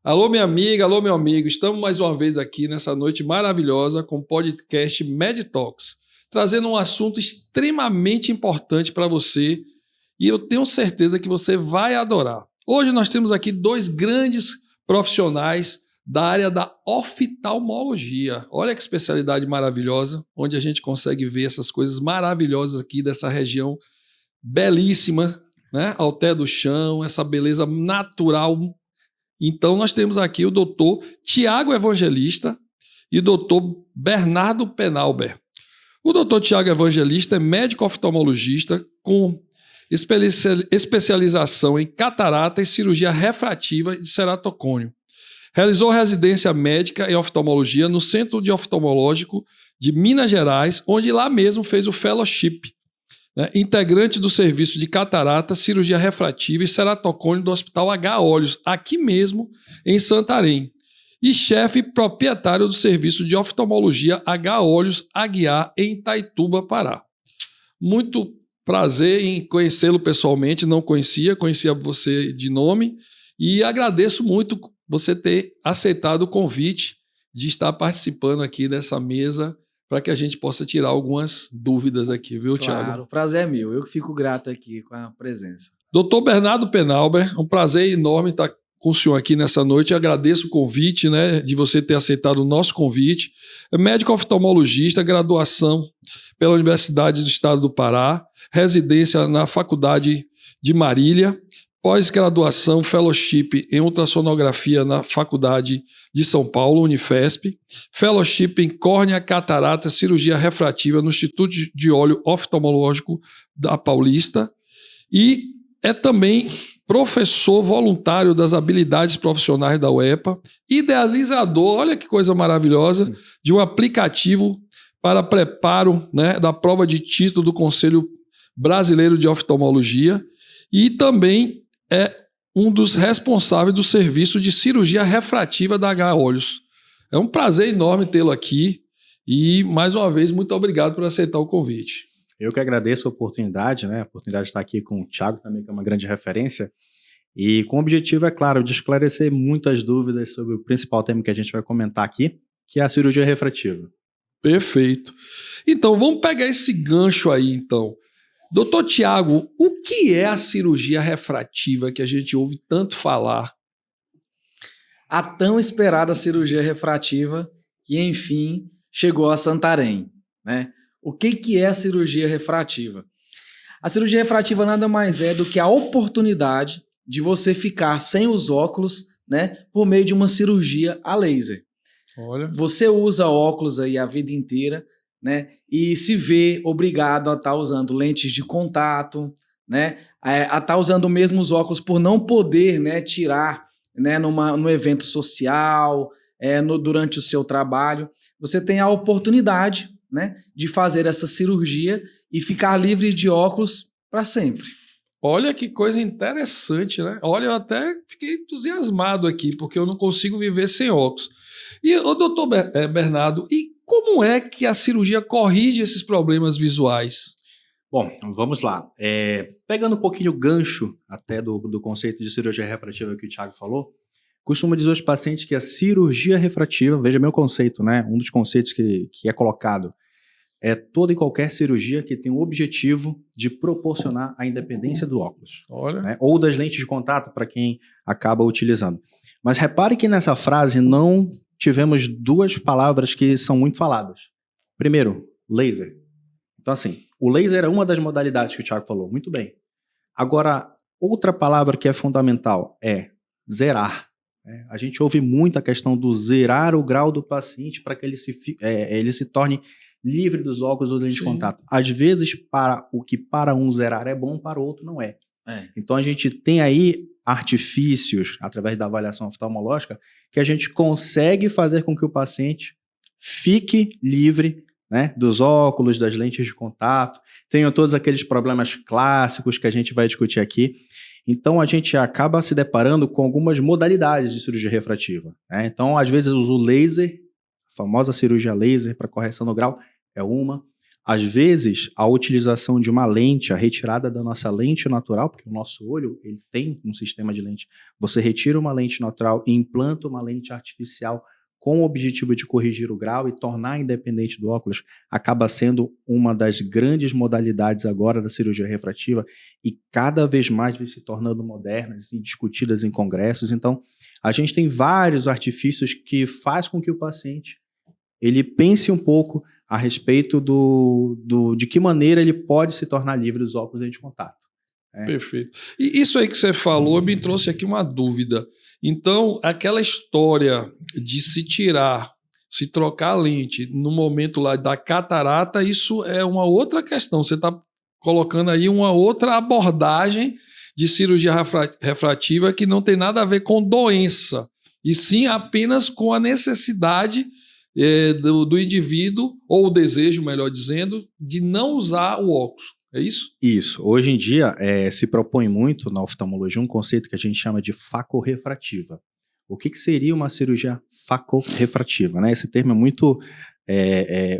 Alô, minha amiga, alô, meu amigo. Estamos mais uma vez aqui nessa noite maravilhosa com o podcast MedTalks, trazendo um assunto extremamente importante para você e eu tenho certeza que você vai adorar. Hoje nós temos aqui dois grandes profissionais da área da oftalmologia. Olha que especialidade maravilhosa, onde a gente consegue ver essas coisas maravilhosas aqui dessa região belíssima, né? Ao pé do chão, essa beleza natural. Então, nós temos aqui o doutor Tiago Evangelista e o doutor Bernardo Penalber. O doutor Tiago Evangelista é médico oftalmologista com especialização em catarata e cirurgia refrativa de ceratocônio. Realizou residência médica em oftalmologia no Centro de Oftalmológico de Minas Gerais, onde lá mesmo fez o fellowship, né? Integrante do serviço de catarata, cirurgia refrativa e ceratocônio do Hospital H. Olhos, aqui mesmo em Santarém. E chefe proprietário do serviço de oftalmologia H. Olhos Aguiar, em Itaituba, Pará. Muito prazer em conhecê-lo pessoalmente, não conhecia você de nome e agradeço muito você ter aceitado o convite de estar participando aqui dessa mesa para que a gente possa tirar algumas dúvidas aqui, viu, Tiago? Claro, o prazer é meu. Eu que fico grato aqui com a presença. Doutor Bernardo Penalber, um prazer enorme estar com o senhor aqui nessa noite. Eu agradeço o convite, né, de você ter aceitado o nosso convite. É médico oftalmologista, graduação pela Universidade do Estado do Pará, residência na Faculdade de Marília, pós-graduação, fellowship em ultrassonografia na Faculdade de São Paulo, Unifesp, fellowship em córnea, catarata, cirurgia refrativa no Instituto de Olho Oftalmológico da Paulista e é também professor voluntário das habilidades profissionais da UEPA, idealizador, olha que coisa maravilhosa, de um aplicativo para preparo, né, da prova de título do Conselho Brasileiro de Oftalmologia e também é um dos responsáveis do serviço de cirurgia refrativa da H. Olhos. É um prazer enorme tê-lo aqui e, mais uma vez, muito obrigado por aceitar o convite. Eu que agradeço a oportunidade, né? A oportunidade de estar aqui com o Tiago também, que é uma grande referência. E com o objetivo, é claro, de esclarecer muitas dúvidas sobre o principal tema que a gente vai comentar aqui, que é a cirurgia refrativa. Perfeito. Então, vamos pegar esse gancho aí, então. Doutor Tiago, o que é a cirurgia refrativa que a gente ouve tanto falar? A tão esperada cirurgia refrativa que, enfim, chegou a Santarém, né? O que é a cirurgia refrativa? A cirurgia refrativa nada mais é do que a oportunidade de você ficar sem os óculos, né, por meio de uma cirurgia a laser. Olha. Você usa óculos aí a vida inteira, né, e se vê obrigado a estar usando lentes de contato, né, a estar usando mesmo os óculos por não poder, né, tirar, né, num evento social, durante o seu trabalho. Você tem a oportunidade, né, de fazer essa cirurgia e ficar livre de óculos para sempre. Olha que coisa interessante, né? Olha, eu até fiquei entusiasmado aqui, porque eu não consigo viver sem óculos. E, ô, doutor Bernardo, e como é que a cirurgia corrige esses problemas visuais? Bom, vamos lá. Pegando um pouquinho o gancho até do conceito de cirurgia refrativa que o Tiago falou, costumo dizer aos pacientes que a cirurgia refrativa, veja meu conceito, né? Um dos conceitos que é colocado é toda e qualquer cirurgia que tem o objetivo de proporcionar a independência do óculos. Olha. Né? Ou das lentes de contato para quem acaba utilizando. Mas repare que nessa frase não tivemos duas palavras que são muito faladas. Primeiro, laser. Então assim, o laser é uma das modalidades que o Tiago falou, muito bem. Agora, outra palavra que é fundamental é zerar. A gente ouve muito a questão do zerar o grau do paciente para que ele se torne livre dos óculos ou lente de contato. Às vezes, o que para um zerar é bom, para o outro não é. Então, a gente tem aí artifícios, através da avaliação oftalmológica, que a gente consegue fazer com que o paciente fique livre, né, dos óculos, das lentes de contato, tenham todos aqueles problemas clássicos que a gente vai discutir aqui. Então, a gente acaba se deparando com algumas modalidades de cirurgia refrativa. Né? Então, às vezes, eu uso o laser, a famosa cirurgia laser para correção do grau, é uma. às vezes, a utilização de uma lente, a retirada da nossa lente natural, porque o nosso olho ele tem um sistema de lente, você retira uma lente natural e implanta uma lente artificial com o objetivo de corrigir o grau e tornar independente do óculos, acaba sendo uma das grandes modalidades agora da cirurgia refrativa e cada vez mais vem se tornando modernas e discutidas em congressos. Então, a gente tem vários artifícios que faz com que o paciente ele pense um pouco a respeito de que maneira ele pode se tornar livre dos óculos de contato. Perfeito. E isso aí que você falou me trouxe aqui uma dúvida. Então, aquela história de se trocar a lente no momento lá da catarata, isso é uma outra questão. Você está colocando aí uma outra abordagem de cirurgia refrativa que não tem nada a ver com doença, e sim apenas com a necessidade do indivíduo, ou o desejo, melhor dizendo, de não usar o óculos. É isso? Isso. Hoje em dia se propõe muito na oftalmologia um conceito que a gente chama de facorrefrativa. O que seria uma cirurgia facorrefrativa? Né? Esse termo é muito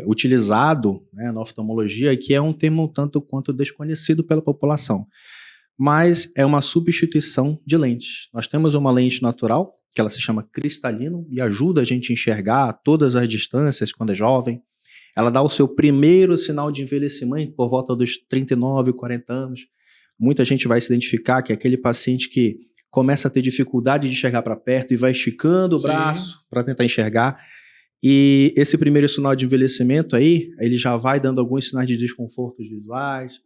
utilizado, né, na oftalmologia, e que é um termo um tanto quanto desconhecido pela população. Mas é uma substituição de lentes. Nós temos uma lente natural, que ela se chama cristalino, e ajuda a gente a enxergar a todas as distâncias quando é jovem. Ela dá o seu primeiro sinal de envelhecimento por volta dos 39, 40 anos. Muita gente vai se identificar que é aquele paciente que começa a ter dificuldade de enxergar para perto e vai esticando o braço para tentar enxergar. E esse primeiro sinal de envelhecimento aí, ele já vai dando alguns sinais de desconfortos visuais.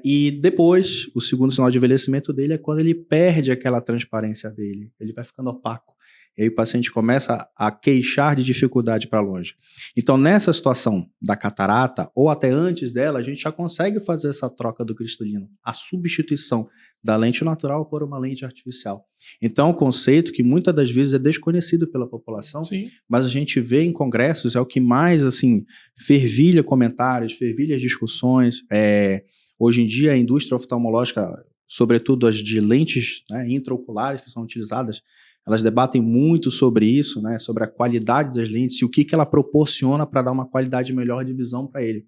E depois, o segundo sinal de envelhecimento dele é quando ele perde aquela transparência dele. Ele vai ficando opaco. E aí o paciente começa a queixar de dificuldade para longe. Então, nessa situação da catarata, ou até antes dela, a gente já consegue fazer essa troca do cristalino, a substituição da lente natural por uma lente artificial. Então, é um conceito que muitas das vezes é desconhecido pela população, mas a gente vê em congressos, é o que mais, assim, fervilha comentários, fervilha discussões. Hoje em dia, a indústria oftalmológica, sobretudo as de lentes, né, intraoculares que são utilizadas, elas debatem muito sobre isso, né, sobre a qualidade das lentes e o que ela proporciona para dar uma qualidade melhor de visão para ele.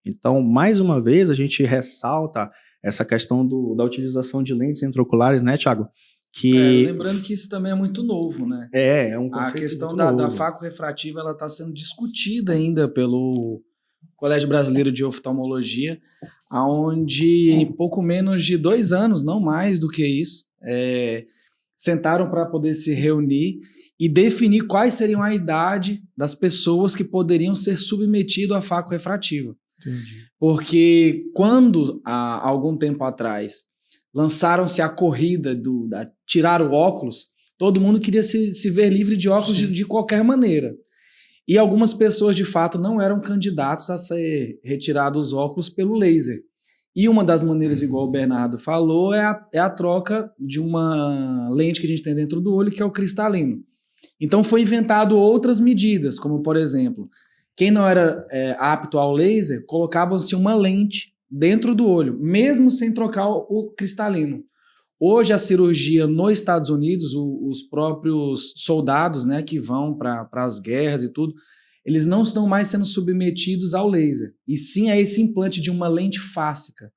Então, mais uma vez, a gente ressalta essa questão da utilização de lentes intraoculares, né, Thiago? Lembrando que isso também é muito novo, né? É um conceito. A questão da facorrefrativa, ela está sendo discutida ainda pelo Colégio Brasileiro de Oftalmologia, onde em pouco menos de 2 anos, não mais do que isso, sentaram para poder se reunir e definir quais seriam a idade das pessoas que poderiam ser submetidas à facorrefrativa. Entendi. Porque quando, há algum tempo atrás, lançaram-se a corrida tirar o óculos, todo mundo queria se ver livre de óculos de qualquer maneira. E algumas pessoas, de fato, não eram candidatos a ser retirados os óculos pelo laser. E uma das maneiras, igual o Bernardo falou, é a troca de uma lente que a gente tem dentro do olho, que é o cristalino. Então foi inventado outras medidas, como, por exemplo, quem não era apto ao laser, colocava-se uma lente dentro do olho, mesmo sem trocar o cristalino. Hoje a cirurgia nos Estados Unidos, os próprios soldados, né, que vão para as guerras e tudo, eles não estão mais sendo submetidos ao laser, e sim a esse implante de uma lente fáscica. O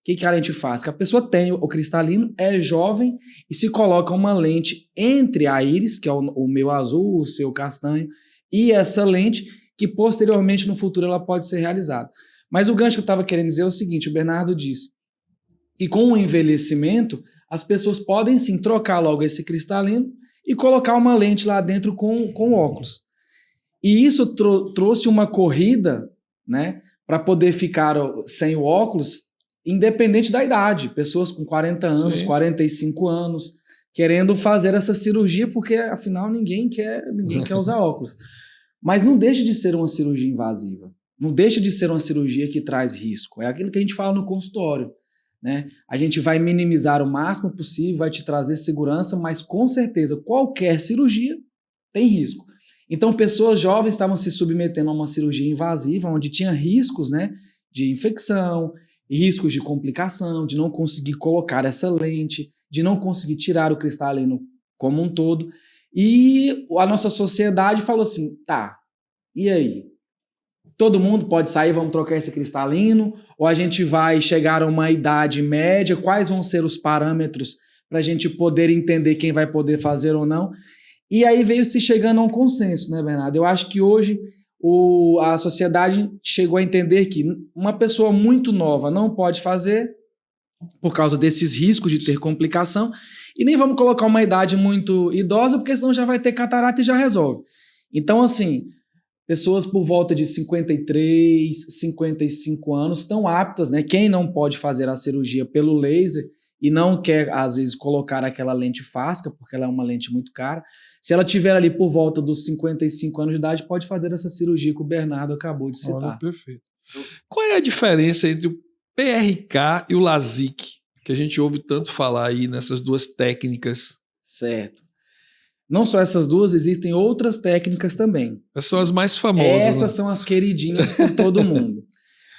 que é a lente fáscica? A pessoa tem o cristalino, é jovem e se coloca uma lente entre a íris, que é o meu azul, o seu castanho, e essa lente que posteriormente no futuro ela pode ser realizada. Mas o gancho que eu estava querendo dizer é o seguinte, o Bernardo disse, que com o envelhecimento as pessoas podem sim trocar logo esse cristalino e colocar uma lente lá dentro com óculos. E isso trouxe uma corrida, né, para poder ficar sem o óculos, independente da idade. Pessoas com 40 anos, 45 anos, querendo fazer essa cirurgia, porque afinal ninguém quer usar óculos. Mas não deixa de ser uma cirurgia invasiva. Não deixa de ser uma cirurgia que traz risco. É aquilo que a gente fala no consultório, né? A gente vai minimizar o máximo possível, vai te trazer segurança, mas com certeza qualquer cirurgia tem risco. Então, pessoas jovens estavam se submetendo a uma cirurgia invasiva, onde tinha riscos, né, de infecção, riscos de complicação, de não conseguir colocar essa lente, de não conseguir tirar o cristalino como um todo. E a nossa sociedade falou assim, tá, e aí? todo mundo pode sair, vamos trocar esse cristalino, ou a gente vai chegar a uma idade média, quais vão ser os parâmetros para a gente poder entender quem vai poder fazer ou não. E aí veio se chegando a um consenso, né, Bernardo? Eu acho que hoje a sociedade chegou a entender que uma pessoa muito nova não pode fazer por causa desses riscos de ter complicação, e nem vamos colocar uma idade muito idosa, porque senão já vai ter catarata e já resolve. Então, assim, pessoas por volta de 53, 55 anos estão aptas, né? Quem não pode fazer a cirurgia pelo laser e não quer, às vezes, colocar aquela lente fáscia, porque ela é uma lente muito cara, se ela tiver ali por volta dos 55 anos de idade, pode fazer essa cirurgia que o Bernardo acabou de citar. Olha, perfeito. Qual é a diferença entre o PRK e o LASIK, que a gente ouve tanto falar aí nessas duas técnicas? Certo. Não só essas duas, existem outras técnicas também. Essas são as mais famosas. Essas são as queridinhas por todo mundo.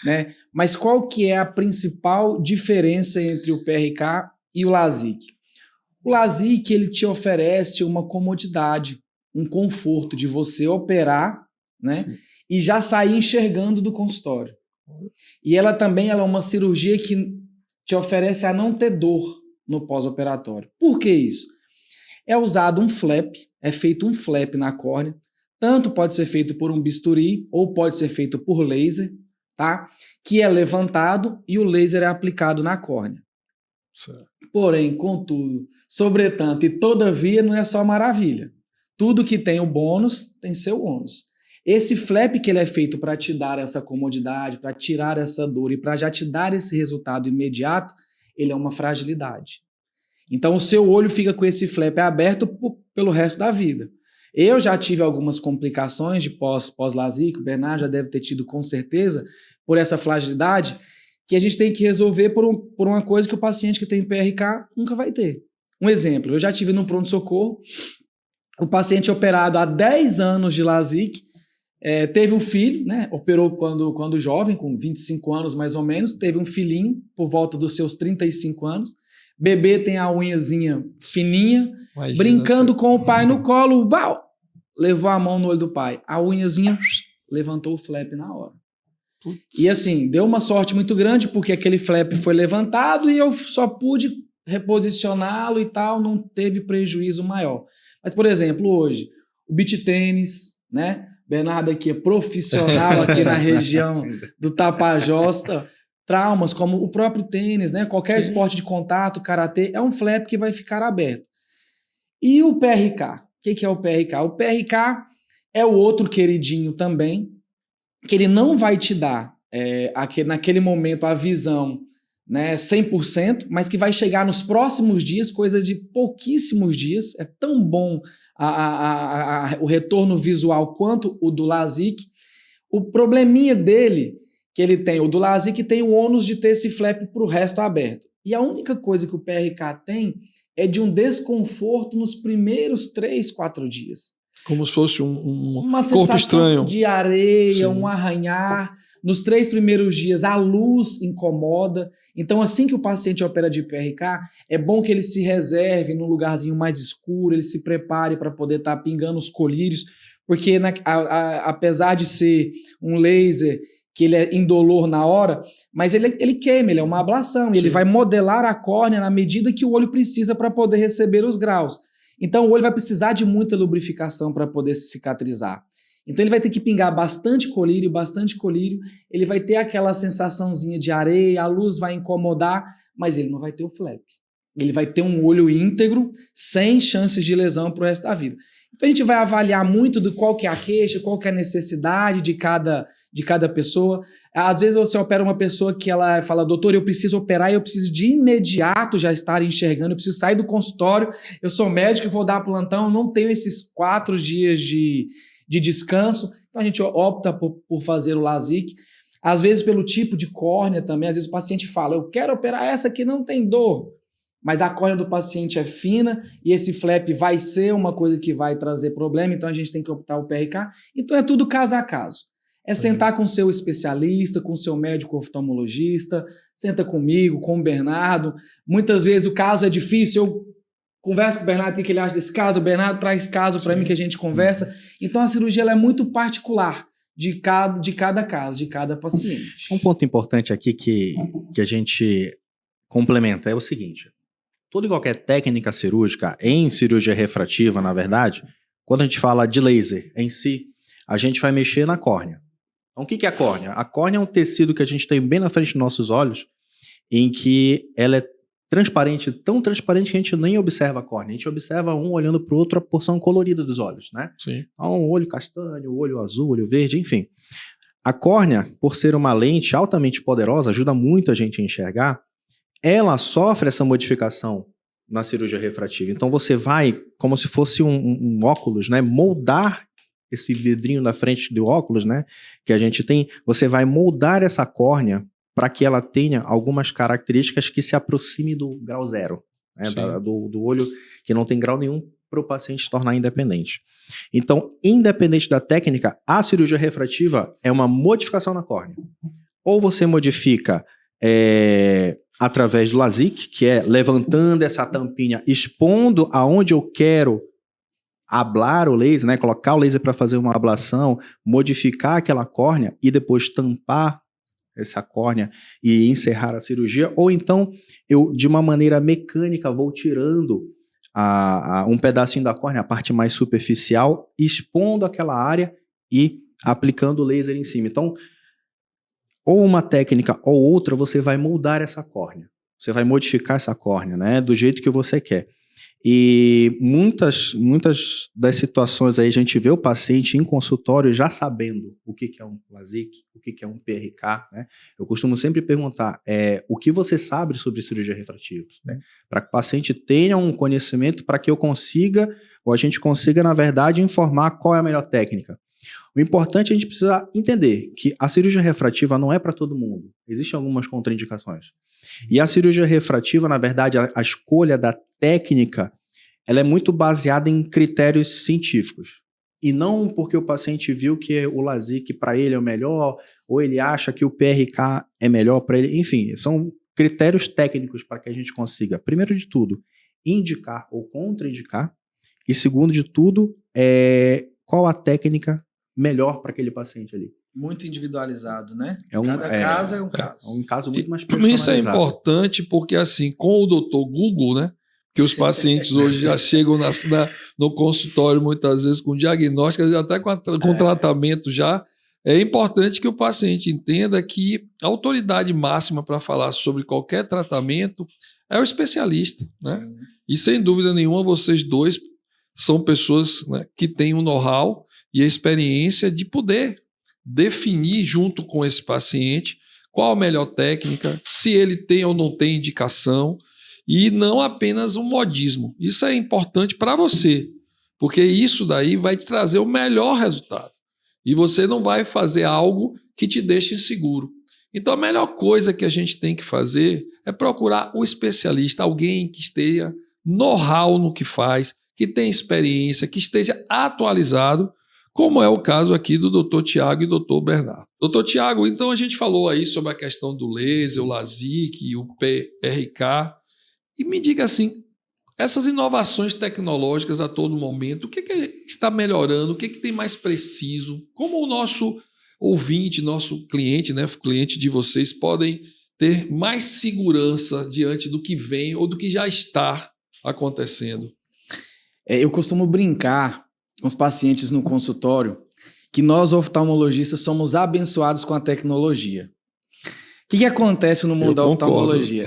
Né? Mas qual que é a principal diferença entre o PRK e o LASIK? O LASIK, ele te oferece uma comodidade, um conforto de você operar, né? E já sair enxergando do consultório. E ela também é uma cirurgia que te oferece a não ter dor no pós-operatório. Por que isso? É usado um flap, é feito um flap na córnea, tanto pode ser feito por um bisturi ou pode ser feito por laser, tá? Que é levantado e o laser é aplicado na córnea. Certo. Porém, contudo, sobretanto e todavia não é só maravilha. Tudo que tem o bônus tem seu ônus. Esse flap que ele é feito para te dar essa comodidade, para tirar essa dor e para já te dar esse resultado imediato, ele é uma fragilidade. Então o seu olho fica com esse flap aberto pelo resto da vida. Eu já tive algumas complicações de pós-LASIK, o Bernardo já deve ter tido com certeza, por essa fragilidade, que a gente tem que resolver por uma coisa que o paciente que tem PRK nunca vai ter. Um exemplo, eu já tive no pronto-socorro, o paciente operado há 10 anos de LASIK, teve um filho, né? Operou quando jovem, com 25 anos mais ou menos, teve um filhinho por volta dos seus 35 anos, bebê tem a unhazinha fininha, imagina, brincando com o pai no colo, uau, levou a mão no olho do pai, a unhazinha levantou o flap na hora. E assim, deu uma sorte muito grande, porque aquele flap foi levantado e eu só pude reposicioná-lo e tal, não teve prejuízo maior. Mas, por exemplo, hoje, o beach tênis, né? Bernardo aqui é profissional aqui na região do Tapajós, traumas como o próprio tênis, né? Qualquer esporte de contato, karatê, é um flap que vai ficar aberto. E o PRK? O que é o PRK? O PRK é o outro queridinho também, que ele não vai te dar naquele momento a visão, né, 100%, mas que vai chegar nos próximos dias, coisa de pouquíssimos dias. É tão bom o retorno visual quanto o do LASIK. O probleminha dele, que ele tem, o do LASIK tem o ônus de ter esse flap para o resto aberto. E a única coisa que o PRK tem é de um desconforto nos primeiros 3, 4 dias. Como se fosse uma corpo estranho. De areia, Sim. Um arranhar. Nos 3 primeiros dias, a luz incomoda. Então, assim que o paciente opera de PRK, é bom que ele se reserve num lugarzinho mais escuro, ele se prepare para poder estar pingando os colírios, porque apesar de ser um laser que ele é indolor na hora, mas ele queima, ele é uma ablação, ele vai modelar a córnea na medida que o olho precisa para poder receber os graus. Então, o olho vai precisar de muita lubrificação para poder se cicatrizar. Então, ele vai ter que pingar bastante colírio, ele vai ter aquela sensaçãozinha de areia, a luz vai incomodar, mas ele não vai ter o flap. Ele vai ter um olho íntegro, sem chances de lesão para o resto da vida. Então, a gente vai avaliar muito do qual que é a queixa, qual que é a necessidade de cada pessoa. Às vezes você opera uma pessoa que ela fala, doutor, eu preciso operar e eu preciso de imediato já estar enxergando, eu preciso sair do consultório, eu sou médico e vou dar plantão, eu não tenho esses 4 dias de descanso. Então a gente opta por fazer o LASIK. Às vezes pelo tipo de córnea também, às vezes o paciente fala, eu quero operar essa que não tem dor, mas a córnea do paciente é fina e esse flap vai ser uma coisa que vai trazer problema, então a gente tem que optar o PRK. Então é tudo caso a caso. É sentar com o seu especialista, com o seu médico oftalmologista, senta comigo, com o Bernardo. Muitas vezes o caso é difícil, eu converso com o Bernardo, o que ele acha desse caso, o Bernardo traz caso para mim que a gente conversa. Então a cirurgia ela é muito particular de cada caso, de cada paciente. Um ponto importante aqui que a gente complementa é o seguinte: toda e qualquer técnica cirúrgica, em cirurgia refrativa, na verdade, quando a gente fala de laser em si, a gente vai mexer na córnea. Então, o que é a córnea? A córnea é um tecido que a gente tem bem na frente dos nossos olhos, em que ela é transparente, tão transparente que a gente nem observa a córnea. A gente observa um olhando para o outro a porção colorida dos olhos, né? Sim. Então, um olho castanho, olho azul, olho verde, enfim. A córnea, por ser uma lente altamente poderosa, ajuda muito a gente a enxergar, ela sofre essa modificação na cirurgia refrativa. Então você vai, como se fosse um óculos, né, moldar esse vidrinho na frente do óculos, né, que a gente tem, você vai moldar essa córnea para que ela tenha algumas características que se aproxime do grau zero, né, do olho que não tem grau nenhum, para o paciente se tornar independente. Então, independente da técnica, a cirurgia refrativa é uma modificação na córnea. Ou você modifica através do LASIK, que é levantando essa tampinha, expondo aonde eu quero ablar o laser, né, colocar o laser para fazer uma ablação, modificar aquela córnea e depois tampar essa córnea e encerrar a cirurgia, ou então eu, de uma maneira mecânica, vou tirando um pedacinho da córnea, a parte mais superficial, expondo aquela área e aplicando o laser em cima. Então, ou uma técnica ou outra, você vai moldar essa córnea. Você vai modificar essa córnea, né, do jeito que você quer. E muitas das situações aí a gente vê o paciente em consultório já sabendo o que é um LASIK, o que é um PRK, né? Eu costumo sempre perguntar o que você sabe sobre cirurgia refrativa, né? Para que o paciente tenha um conhecimento para que eu consiga, ou a gente consiga, na verdade, informar qual é a melhor técnica. O importante é a gente precisa entender que a cirurgia refrativa não é para todo mundo. Existem algumas contraindicações. E a cirurgia refrativa, na verdade, a escolha da técnica, ela é muito baseada em critérios científicos. E não porque o paciente viu que o LASIK para ele é o melhor, ou ele acha que o PRK é melhor para ele. Enfim, são critérios técnicos para que a gente consiga, primeiro de tudo, indicar ou contraindicar. E segundo de tudo, qual a técnica melhor para aquele paciente ali. Muito individualizado, né? Cada caso é um caso. É um caso muito mais personalizado. Isso é importante porque, assim, com o doutor Google, né? Que os pacientes hoje já chegam no consultório, muitas vezes, com diagnósticos, até com tratamento já. É importante que o paciente entenda que a autoridade máxima para falar sobre qualquer tratamento é o especialista, né? Sim. E, sem dúvida nenhuma, vocês dois são pessoas, né, que têm um know-how e a experiência de poder definir junto com esse paciente qual a melhor técnica, se ele tem ou não tem indicação, e não apenas um modismo. Isso é importante para você, porque isso daí vai te trazer o melhor resultado. E você não vai fazer algo que te deixe inseguro. Então a melhor coisa que a gente tem que fazer é procurar um especialista, alguém que esteja know-how no que faz, que tenha experiência, que esteja atualizado, como é o caso aqui do Dr. Tiago e Dr. Bernardo. Dr. Tiago, então a gente falou aí sobre a questão do laser, o LASIK, o PRK, e me diga assim, essas inovações tecnológicas a todo momento, o que está melhorando, o que tem mais preciso, como o nosso ouvinte, nosso cliente, né, cliente de vocês, podem ter mais segurança diante do que vem ou do que já está acontecendo? Eu costumo brincar com os pacientes no consultório que nós oftalmologistas somos abençoados com a tecnologia. O que acontece no mundo da oftalmologia?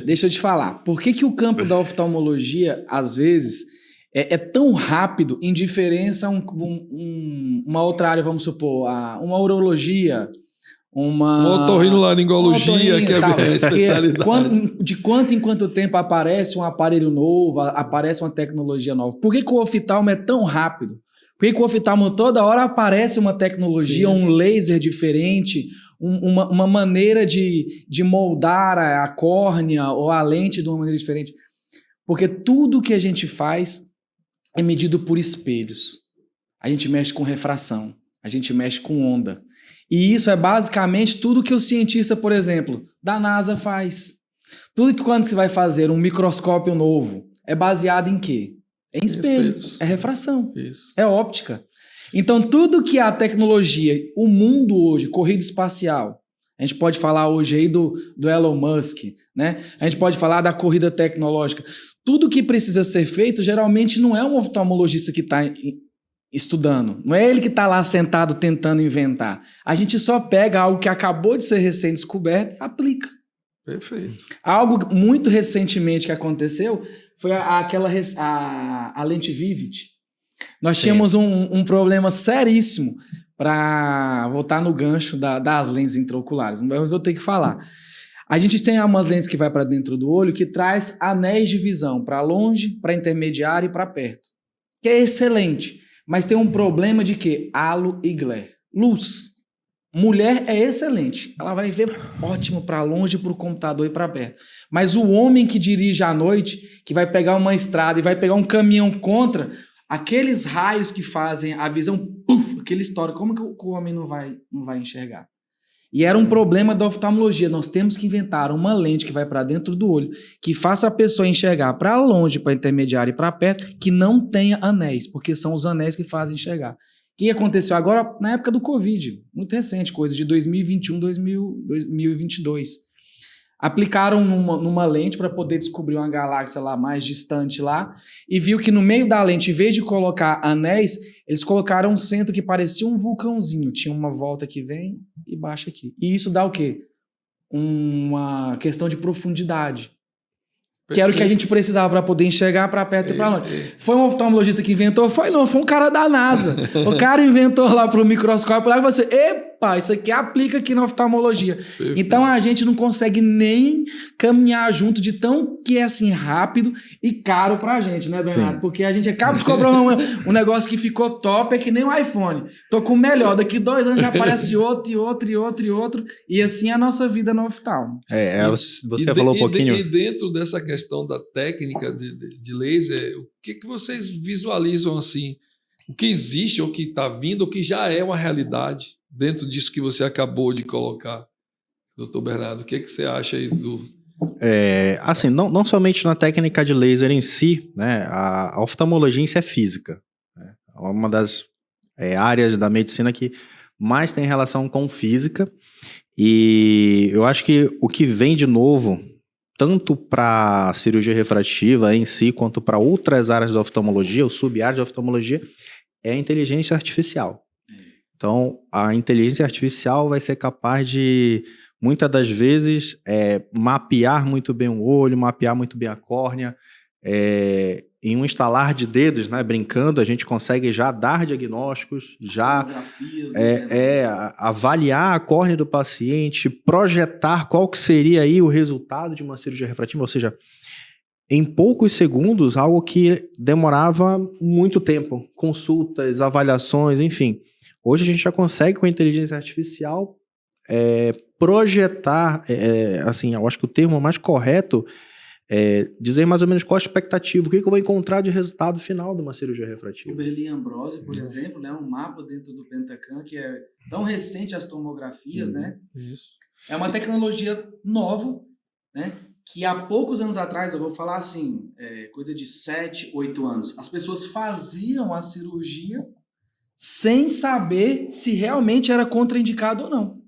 Deixa eu te falar. Por que o campo da oftalmologia, às vezes, é tão rápido em diferença a uma outra área, vamos supor, uma urologia, uma otorrinolaringologia, que é a minha especialidade. De quanto em quanto tempo aparece um aparelho novo, aparece uma tecnologia nova? Por que o oftalmo é tão rápido? Por que o oftalmo toda hora aparece uma tecnologia, um laser diferente, uma maneira de moldar a córnea ou a lente de uma maneira diferente? Porque tudo que a gente faz é medido por espelhos. A gente mexe com refração, a gente mexe com onda. E isso é basicamente tudo que o cientista, por exemplo, da NASA faz. Tudo que quando você vai fazer um microscópio novo, é baseado em quê? Em espelho. É refração. Isso. É óptica. Então, tudo que a tecnologia, o mundo hoje, corrida espacial, a gente pode falar hoje aí do Elon Musk, né? A gente pode falar da corrida tecnológica. Tudo que precisa ser feito, geralmente não é um oftalmologista que está estudando. Não é ele que está lá sentado tentando inventar. A gente só pega algo que acabou de ser recém-descoberto e aplica. Perfeito. Algo muito recentemente que aconteceu foi a lente Vivid. Nós tínhamos um problema seríssimo para voltar no gancho das lentes intraoculares. Mas eu vou ter que falar. A gente tem umas lentes que vai para dentro do olho que traz anéis de visão para longe, para intermediário e para perto. Que é excelente. Mas tem um problema de quê? Halo e glare. Luz. Mulher é excelente. Ela vai ver ótimo para longe, para o computador e para perto. Mas o homem que dirige à noite, que vai pegar uma estrada e vai pegar um caminhão contra, aqueles raios que fazem a visão, puff, aquele histórico, como que o homem não vai enxergar? E era um problema da oftalmologia. Nós temos que inventar uma lente que vai para dentro do olho, que faça a pessoa enxergar para longe, para intermediário e para perto, que não tenha anéis, porque são os anéis que fazem enxergar. O que aconteceu agora na época do Covid, muito recente, coisa de 2021, 2022. Aplicaram numa lente para poder descobrir uma galáxia lá mais distante lá e viu que no meio da lente, em vez de colocar anéis, eles colocaram um centro que parecia um vulcãozinho. Tinha uma volta que vem e baixa aqui. E isso dá o quê? Uma questão de profundidade. Que era o que a gente precisava para poder enxergar para perto e para longe. Foi um oftalmologista que inventou? Foi não, foi um cara da NASA. O cara inventou lá para o microscópio lá e você, epa, isso aqui aplica aqui na oftalmologia. Perfeito. Então a gente não consegue nem caminhar junto de tão que é assim rápido e caro pra gente, né, Bernardo? Sim. Porque a gente acaba de cobrar um negócio que ficou top, é que nem o iPhone. Tô com o melhor, daqui 2 anos já aparece outro e outro e outro e outro. E assim é a nossa vida no oftalmo. Você falou um pouquinho... E dentro dessa questão da técnica de laser, o que vocês visualizam assim? O que existe, ou que está vindo, ou que já é uma realidade dentro disso que você acabou de colocar, doutor Bernardo? O que você acha aí do... Assim, não somente na técnica de laser em si, né? A oftalmologia em si é física. Né? É uma das áreas da medicina que mais tem relação com física. E eu acho que o que vem de novo, tanto para a cirurgia refrativa em si, quanto para outras áreas da oftalmologia, ou sub-áreas da oftalmologia, é a inteligência artificial. Então, a inteligência artificial vai ser capaz de, muitas das vezes, mapear muito bem o olho, mapear muito bem a córnea. Em um estalar de dedos, né, brincando, a gente consegue já dar diagnósticos, já avaliar a córnea do paciente, projetar qual que seria aí o resultado de uma cirurgia refrativa, ou seja, em poucos segundos, algo que demorava muito tempo, consultas, avaliações, enfim. Hoje a gente já consegue, com a inteligência artificial, projetar, assim, eu acho que o termo mais correto é dizer mais ou menos qual a expectativa, o que eu vou encontrar de resultado final de uma cirurgia refrativa. O Berlim Ambrose, por exemplo, né, um mapa dentro do Pentacam, que é tão recente as tomografias, né? Isso. É uma tecnologia nova, né? Que há poucos anos atrás, eu vou falar assim, coisa de 7, 8 anos, as pessoas faziam a cirurgia sem saber se realmente era contraindicado ou não.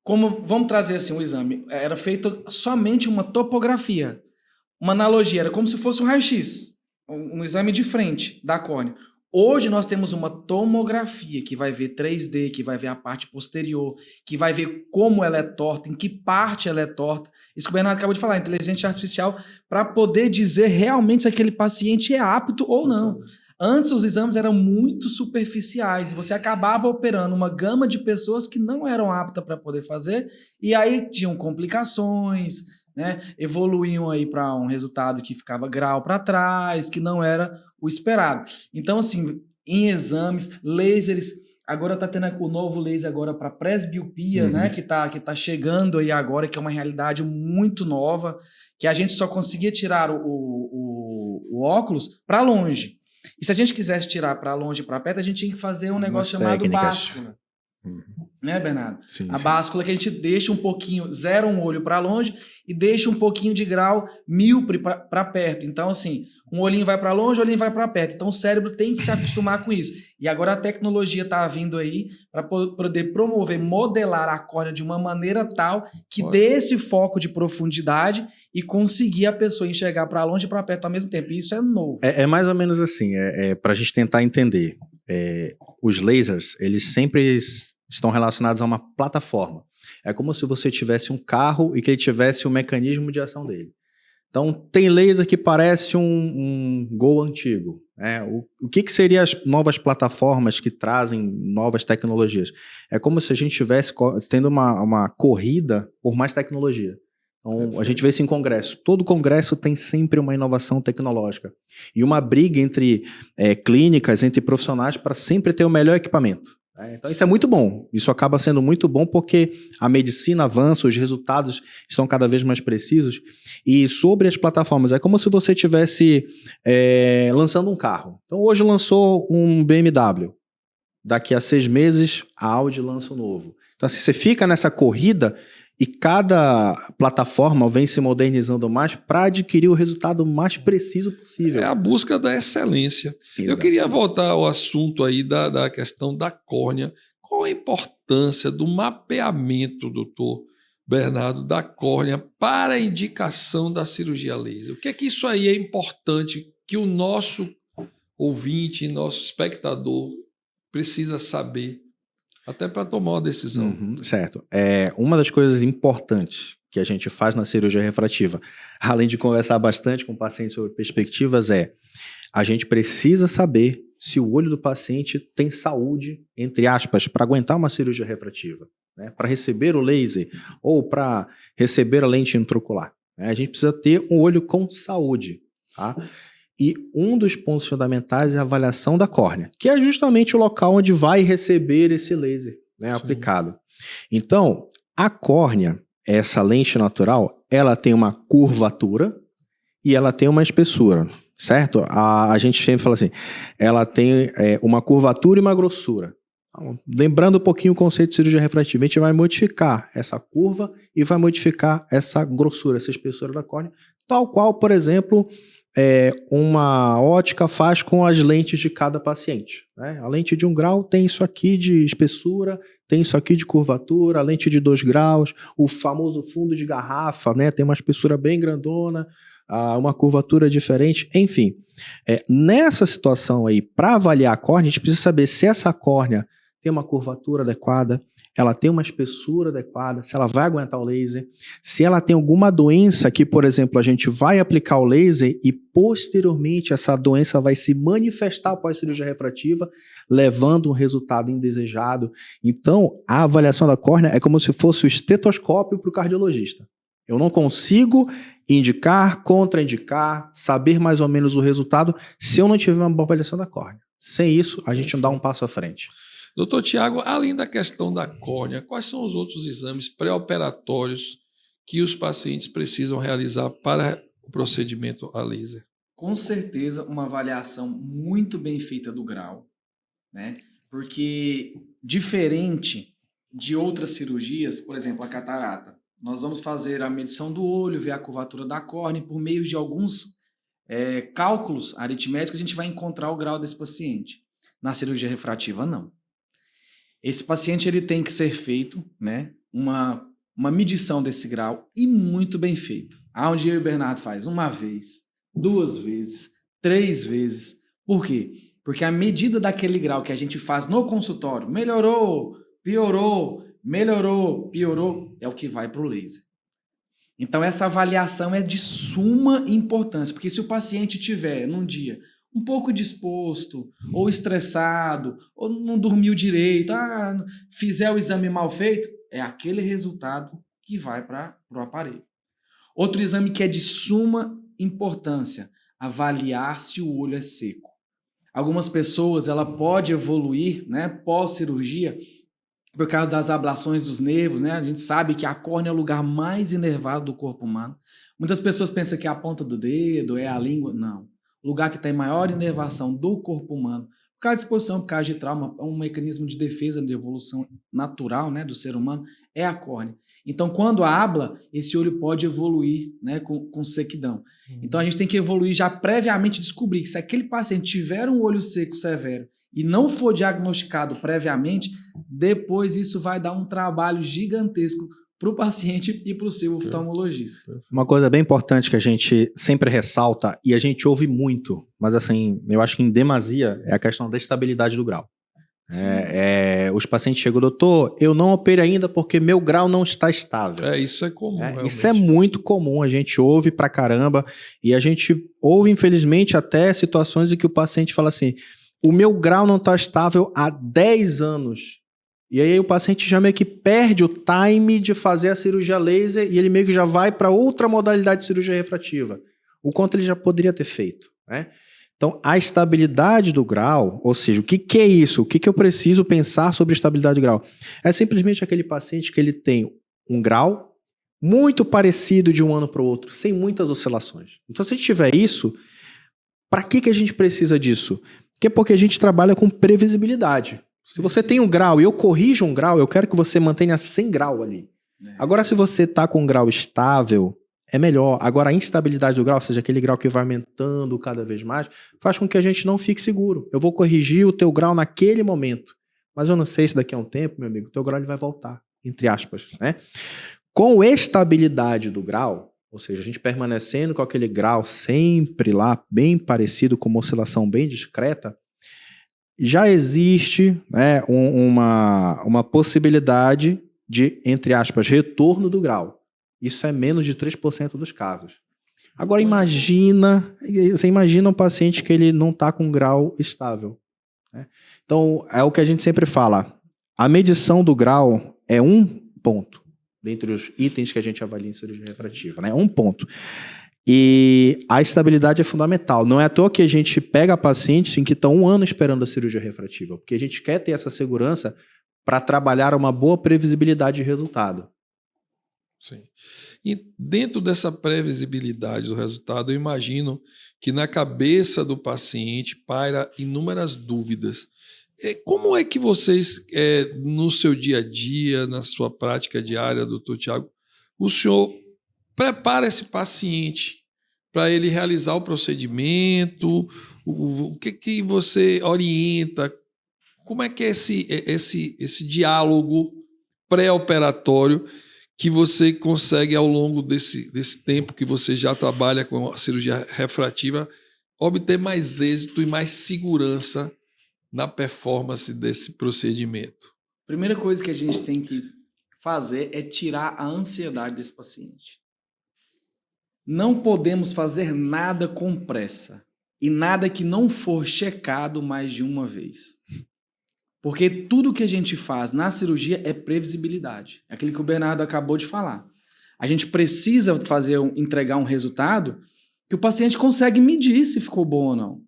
Como, vamos trazer assim um exame, era feita somente uma topografia, uma analogia, era como se fosse um raio-x, um exame de frente da córnea. Hoje nós temos uma tomografia que vai ver 3D, que vai ver a parte posterior, que vai ver como ela é torta, em que parte ela é torta. Isso que o Bernardo acabou de falar, inteligência artificial, para poder dizer realmente se aquele paciente é apto ou não. Antes os exames eram muito superficiais e você acabava operando uma gama de pessoas que não eram aptas para poder fazer e aí tinham complicações, né? Evoluíam aí para um resultado que ficava grau para trás, que não era o esperado. Então, assim, em exames, lasers, agora está tendo o novo laser agora para presbiopia, né? Que tá chegando aí agora, que é uma realidade muito nova, que a gente só conseguia tirar o óculos para longe. E se a gente quisesse tirar para longe e para perto, a gente tinha que fazer um negócio chamado báscula. Né, Bernardo? Sim, A sim. báscula que a gente deixa um pouquinho, zera um olho para longe e deixa um pouquinho de grau míope para perto. Então, assim, um olhinho vai para longe, o olhinho vai para perto. Então, o cérebro tem que se acostumar com isso. E agora a tecnologia está vindo aí para poder promover, modelar a córnea de uma maneira tal que Olha. dê esse foco de profundidade e conseguir a pessoa enxergar para longe e para perto ao mesmo tempo. E isso é novo. É mais ou menos assim, para a gente tentar entender. Os lasers, eles sempre estão relacionados a uma plataforma. É como se você tivesse um carro e que ele tivesse o mecanismo de ação dele. Então, tem laser que parece um Gol antigo. O que seriam as novas plataformas que trazem novas tecnologias? É como se a gente estivesse tendo uma corrida por mais tecnologia. Então, a gente vê isso em congresso. Todo congresso tem sempre uma inovação tecnológica. E uma briga entre clínicas, entre profissionais, para sempre ter o melhor equipamento. Então, isso é muito bom. Isso acaba sendo muito bom porque a medicina avança, os resultados estão cada vez mais precisos. E sobre as plataformas, é como se você estivesse lançando um carro. Então, hoje lançou um BMW. Daqui a 6 meses, a Audi lança um novo. Então, assim, você fica nessa corrida e cada plataforma vem se modernizando mais para adquirir o resultado mais preciso possível. É a busca da excelência. Exato. Eu queria voltar ao assunto aí da questão da córnea. Qual a importância do mapeamento, doutor Bernardo, da córnea para a indicação da cirurgia laser? O que é que isso aí é importante que o nosso ouvinte, nosso espectador precisa saber até para tomar uma decisão? Certo. Uma das coisas importantes que a gente faz na cirurgia refrativa, além de conversar bastante com o paciente sobre perspectivas, a gente precisa saber se o olho do paciente tem saúde, entre aspas, para aguentar uma cirurgia refrativa, né? Para receber o laser ou para receber a lente intraocular. Né? A gente precisa ter um olho com saúde, tá? E um dos pontos fundamentais é a avaliação da córnea, que é justamente o local onde vai receber esse laser, né, aplicado. Então, a córnea, essa lente natural, ela tem uma curvatura e ela tem uma espessura, certo? A gente sempre fala assim, ela tem uma curvatura e uma grossura. Então, lembrando um pouquinho o conceito de cirurgia refrativa, a gente vai modificar essa curva e vai modificar essa grossura, essa espessura da córnea, tal qual, por exemplo, uma ótica faz com as lentes de cada paciente, né? A lente de 1 grau tem isso aqui de espessura, tem isso aqui de curvatura, a lente de 2 graus, o famoso fundo de garrafa, né? Tem uma espessura bem grandona, uma curvatura diferente, enfim. Nessa situação aí, para avaliar a córnea, a gente precisa saber se essa córnea tem uma curvatura adequada, ela tem uma espessura adequada, se ela vai aguentar o laser, se ela tem alguma doença que, por exemplo, a gente vai aplicar o laser e posteriormente essa doença vai se manifestar após a cirurgia refrativa, levando um resultado indesejado. Então, a avaliação da córnea é como se fosse o estetoscópio para o cardiologista. Eu não consigo indicar, contraindicar, saber mais ou menos o resultado se eu não tiver uma boa avaliação da córnea. Sem isso, a gente não dá um passo à frente. Doutor Tiago, além da questão da córnea, quais são os outros exames pré-operatórios que os pacientes precisam realizar para o procedimento a laser? Com certeza, uma avaliação muito bem feita do grau, né? Porque, diferente de outras cirurgias, por exemplo, a catarata, nós vamos fazer a medição do olho, ver a curvatura da córnea, e por meio de alguns cálculos aritméticos, a gente vai encontrar o grau desse paciente. Na cirurgia refrativa, não. Esse paciente ele tem que ser feito, né, uma medição desse grau e muito bem feito. Aonde eu e o Bernardo faz 1 vez, 2 vezes, 3 vezes. Por quê? Porque a medida daquele grau que a gente faz no consultório, melhorou, piorou, melhorou, piorou, é o que vai para o laser. Então essa avaliação é de suma importância, porque se o paciente tiver num dia um pouco disposto, ou estressado, ou não dormiu direito, fizer o exame mal feito, é aquele resultado que vai para o aparelho. Outro exame que é de suma importância, avaliar se o olho é seco. Algumas pessoas, ela pode evoluir, né, pós-cirurgia, por causa das ablações dos nervos, né? A gente sabe que a córnea é o lugar mais inervado do corpo humano. Muitas pessoas pensam que é a ponta do dedo, é a língua. Não. O lugar que tem maior inervação do corpo humano, Por causa de exposição, por causa de trauma, um mecanismo de defesa, de evolução natural, né, do ser humano, é a córnea. Então, quando habla, esse olho pode evoluir, né, com sequidão. Então, a gente tem que evoluir já previamente, descobrir que se aquele paciente tiver um olho seco severo e não for diagnosticado previamente, depois isso vai dar um trabalho gigantesco para o paciente e para o seu oftalmologista. Uma coisa bem importante que a gente sempre ressalta, e a gente ouve muito, mas assim, eu acho que em demasia, é a questão da estabilidade do grau. Os pacientes chegam, doutor, eu não operei ainda porque meu grau não está estável. Isso é comum. Isso é muito comum, a gente ouve pra caramba, e a gente ouve, infelizmente, até situações em que o paciente fala assim, o meu grau não está estável há 10 anos. E aí o paciente já meio que perde o time de fazer a cirurgia laser e ele meio que já vai para outra modalidade de cirurgia refrativa. O quanto ele já poderia ter feito, né? Então, a estabilidade do grau, ou seja, o que é isso? O que eu preciso pensar sobre estabilidade do grau? É simplesmente aquele paciente que ele tem um grau muito parecido de um ano para o outro, sem muitas oscilações. Então, se a gente tiver isso, para que a gente precisa disso? Porque a gente trabalha com previsibilidade. Se você tem um grau e eu corrijo um grau, eu quero que você mantenha 100 graus ali. Agora, se você está com um grau estável, é melhor. Agora, a instabilidade do grau, ou seja, aquele grau que vai aumentando cada vez mais, faz com que a gente não fique seguro. Eu vou corrigir o teu grau naquele momento. Mas eu não sei se daqui a um tempo, meu amigo, o teu grau ele vai voltar, entre aspas, né? Com estabilidade do grau, ou seja, a gente permanecendo com aquele grau sempre lá, bem parecido, com uma oscilação bem discreta, já existe, né, uma possibilidade de, entre aspas, retorno do grau. Isso é menos de 3% dos casos. Agora você imagina um paciente que ele não está com um grau estável, né? Então, é o que a gente sempre fala, a medição do grau é um ponto, dentre os itens que a gente avalia em cirurgia refrativa, né? Um ponto. E a estabilidade é fundamental. Não é à toa que a gente pega pacientes em que estão 1 ano esperando a cirurgia refrativa, porque a gente quer ter essa segurança para trabalhar uma boa previsibilidade de resultado. Sim. E dentro dessa previsibilidade do resultado, eu imagino que na cabeça do paciente paira inúmeras dúvidas. Como é que vocês, no seu dia a dia, na sua prática diária, doutor Tiago, o senhor prepara esse paciente para ele realizar o procedimento? O que você orienta? Como é que é esse diálogo pré-operatório que você consegue, ao longo desse tempo que você já trabalha com a cirurgia refrativa, obter mais êxito e mais segurança na performance desse procedimento? Primeira coisa que a gente tem que fazer é tirar a ansiedade desse paciente. Não podemos fazer nada com pressa e nada que não for checado mais de uma vez. Porque tudo que a gente faz na cirurgia é previsibilidade. É aquilo que o Bernardo acabou de falar. A gente precisa entregar um resultado que o paciente consegue medir se ficou bom ou não.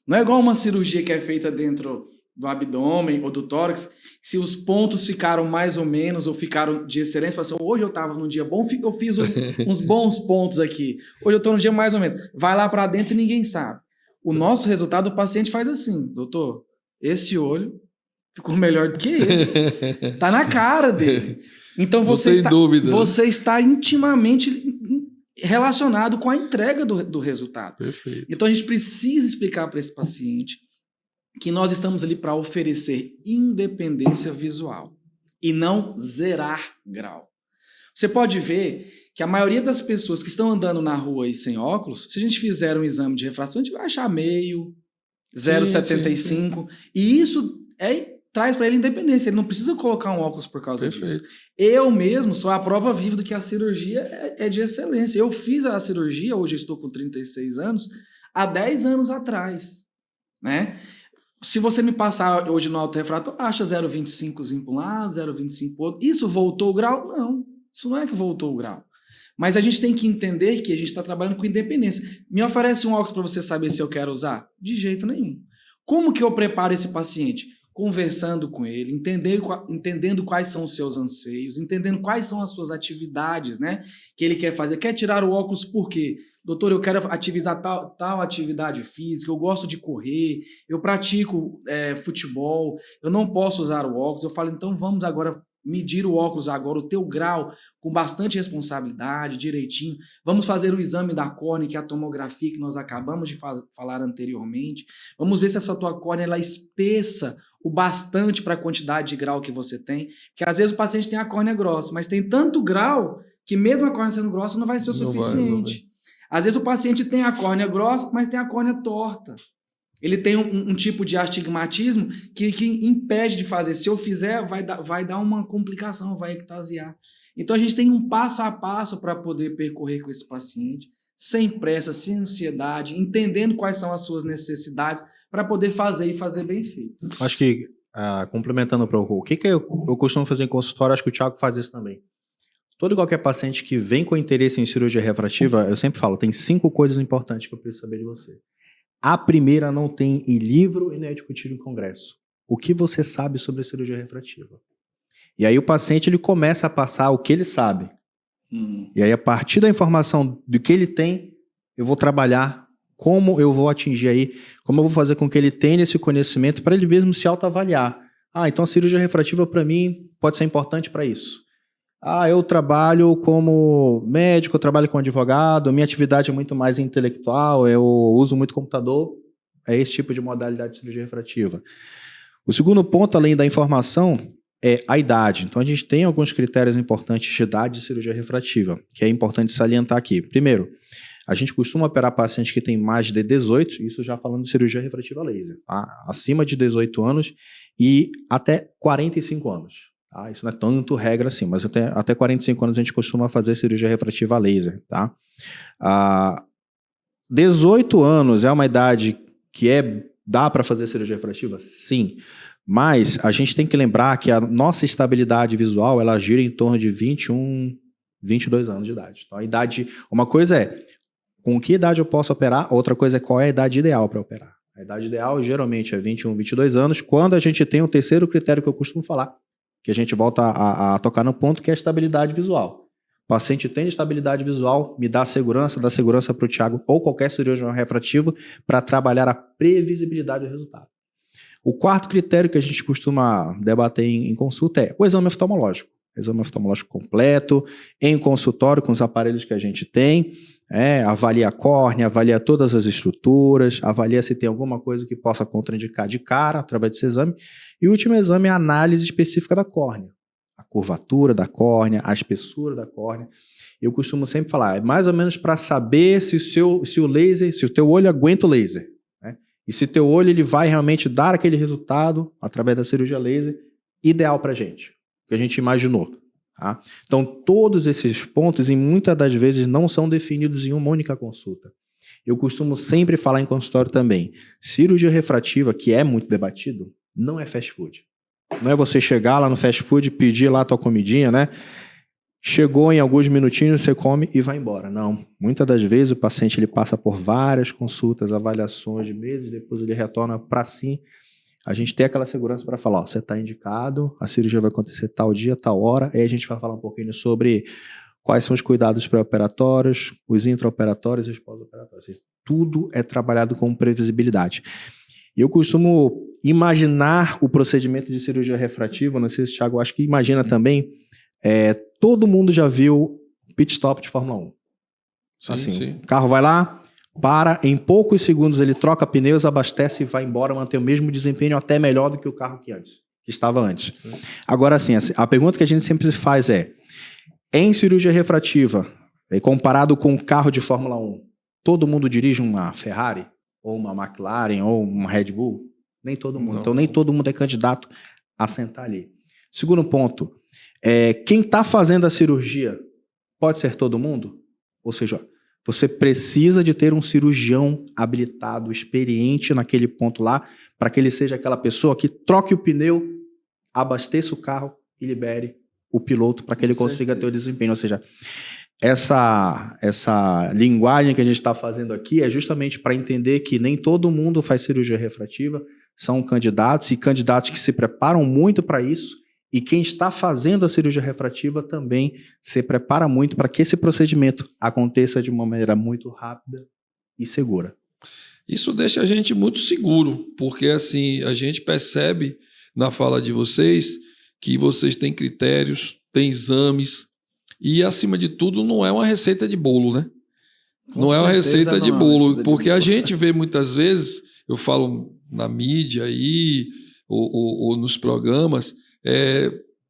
Não é igual uma cirurgia que é feita dentro do abdômen ou do tórax, se os pontos ficaram mais ou menos ou ficaram de excelência, assim, hoje eu estava num dia bom, eu fiz uns bons pontos aqui. Hoje eu estou num dia mais ou menos. Vai lá para dentro e ninguém sabe. O nosso resultado, o paciente faz assim, doutor, esse olho ficou melhor do que esse. Tá na cara dele. Então você está intimamente relacionado com a entrega do resultado. Perfeito. Então a gente precisa explicar para esse paciente que nós estamos ali para oferecer independência visual e não zerar grau. Você pode ver que a maioria das pessoas que estão andando na rua aí sem óculos, se a gente fizer um exame de refração, a gente vai achar meio, 0,75, e isso traz para ele independência. Ele não precisa colocar um óculos por causa disso. Eu mesmo sou a prova viva de que a cirurgia é de excelência. Eu fiz a cirurgia, hoje eu estou com 36 anos, há 10 anos atrás, né? Se você me passar hoje no autorrefrator, acha 0,25 para um lado, 0,25 para o outro. Isso voltou o grau? Não, isso não é que voltou o grau. Mas a gente tem que entender que a gente está trabalhando com independência. Me oferece um óculos para você saber se eu quero usar? De jeito nenhum. Como que eu preparo esse paciente? conversando com ele, entendendo quais são os seus anseios, entendendo quais são as suas atividades, né, que ele quer fazer. Quer tirar o óculos por quê? Doutor, eu quero ativizar tal atividade física, eu gosto de correr, eu pratico futebol, eu não posso usar o óculos. Eu falo, então vamos agora medir o óculos agora, o teu grau, com bastante responsabilidade, direitinho. Vamos fazer o exame da córnea, que é a tomografia que nós acabamos de falar anteriormente. Vamos ver se essa tua córnea ela espessa o bastante para a quantidade de grau que você tem. Porque às vezes o paciente tem a córnea grossa, mas tem tanto grau que mesmo a córnea sendo grossa não vai ser o suficiente. Às vezes o paciente tem a córnea grossa, mas tem a córnea torta. Ele tem um tipo de astigmatismo que impede de fazer. Se eu fizer, vai dar uma complicação, vai ectasiar. Então, a gente tem um passo a passo para poder percorrer com esse paciente, sem pressa, sem ansiedade, entendendo quais são as suas necessidades, para poder fazer e fazer bem feito. Acho que, complementando para o que eu costumo fazer em consultório, acho que o Thiago faz isso também. Todo e qualquer paciente que vem com interesse em cirurgia refrativa, eu sempre falo, tem 5 coisas importantes que eu preciso saber de você. A primeira não tem em livro e não é discutido em congresso. O que você sabe sobre a cirurgia refrativa? E aí o paciente ele começa a passar o que ele sabe. E aí a partir da informação do que ele tem, eu vou trabalhar como eu vou atingir aí, como eu vou fazer com que ele tenha esse conhecimento para ele mesmo se autoavaliar. Então a cirurgia refrativa para mim pode ser importante para isso. Eu trabalho como médico, eu trabalho como advogado, a minha atividade é muito mais intelectual, eu uso muito computador, é esse tipo de modalidade de cirurgia refrativa. O segundo ponto, além da informação, é a idade. Então, a gente tem alguns critérios importantes de idade de cirurgia refrativa, que é importante salientar aqui. Primeiro, a gente costuma operar pacientes que têm mais de 18, isso já falando de cirurgia refrativa laser, tá? Acima de 18 anos e até 45 anos. Isso não é tanto regra assim, mas até 45 anos a gente costuma fazer cirurgia refrativa laser. Tá? 18 anos é uma idade que dá para fazer cirurgia refrativa? Sim, mas a gente tem que lembrar que a nossa estabilidade visual ela gira em torno de 21, 22 anos de idade. Então, a idade, uma coisa é com que idade eu posso operar, outra coisa é qual é a idade ideal para operar. A idade ideal geralmente é 21, 22 anos, quando a gente tem o terceiro critério que eu costumo falar, que a gente volta a tocar no ponto, que é a estabilidade visual. O paciente tem estabilidade visual, me dá segurança para o Thiago ou qualquer cirurgião refrativo para trabalhar a previsibilidade do resultado. O quarto critério que a gente costuma debater em consulta é o exame oftalmológico. Exame oftalmológico completo, em consultório com os aparelhos que a gente tem, avalia a córnea, avalia todas as estruturas, avalia se tem alguma coisa que possa contraindicar de cara através desse exame. E o último exame é a análise específica da córnea. A curvatura da córnea, a espessura da córnea. Eu costumo sempre falar, é mais ou menos para saber se o teu olho aguenta o laser. Né? E se o teu olho ele vai realmente dar aquele resultado através da cirurgia laser ideal para a gente, que a gente imaginou. Tá? Então, todos esses pontos, e muitas das vezes, não são definidos em uma única consulta. Eu costumo sempre falar em consultório também, cirurgia refrativa, que é muito debatido, não é fast food. Não é você chegar lá no fast food e pedir lá a tua comidinha, né? Chegou em alguns minutinhos, você come e vai embora. Não. Muitas das vezes o paciente ele passa por várias consultas, avaliações de meses, depois ele retorna para si. A gente tem aquela segurança para falar, você está indicado, a cirurgia vai acontecer tal dia, tal hora, aí a gente vai falar um pouquinho sobre quais são os cuidados pré-operatórios, os intraoperatórios e os pós-operatórios. Tudo é trabalhado com previsibilidade. Eu costumo imaginar o procedimento de cirurgia refrativa, não sei se o Thiago acho que imagina também, todo mundo já viu pit stop de Fórmula 1. Sim, assim, sim. O carro vai lá, para, em poucos segundos ele troca pneus, abastece e vai embora, mantém o mesmo desempenho, até melhor do que o carro que estava antes. Sim. Agora, assim, a pergunta que a gente sempre faz em cirurgia refrativa, comparado com um carro de Fórmula 1, todo mundo dirige uma Ferrari, ou uma McLaren, ou uma Red Bull? Nem todo mundo. Não. Então, nem todo mundo é candidato a sentar ali. Segundo ponto, quem está fazendo a cirurgia pode ser todo mundo? Ou seja, você precisa de ter um cirurgião habilitado, experiente naquele ponto lá, para que ele seja aquela pessoa que troque o pneu, abasteça o carro e libere o piloto para que ele consiga ter o desempenho. Ou seja, essa linguagem que a gente está fazendo aqui é justamente para entender que nem todo mundo faz cirurgia refrativa, são candidatos e candidatos que se preparam muito para isso, e quem está fazendo a cirurgia refrativa também se prepara muito para que esse procedimento aconteça de uma maneira muito rápida e segura. Isso deixa a gente muito seguro, porque assim, a gente percebe na fala de vocês que vocês têm critérios, têm exames, e acima de tudo não é uma receita de bolo, né? Não é uma receita de bolo, porque a gente vê muitas vezes, eu falo na mídia aí, ou nos programas,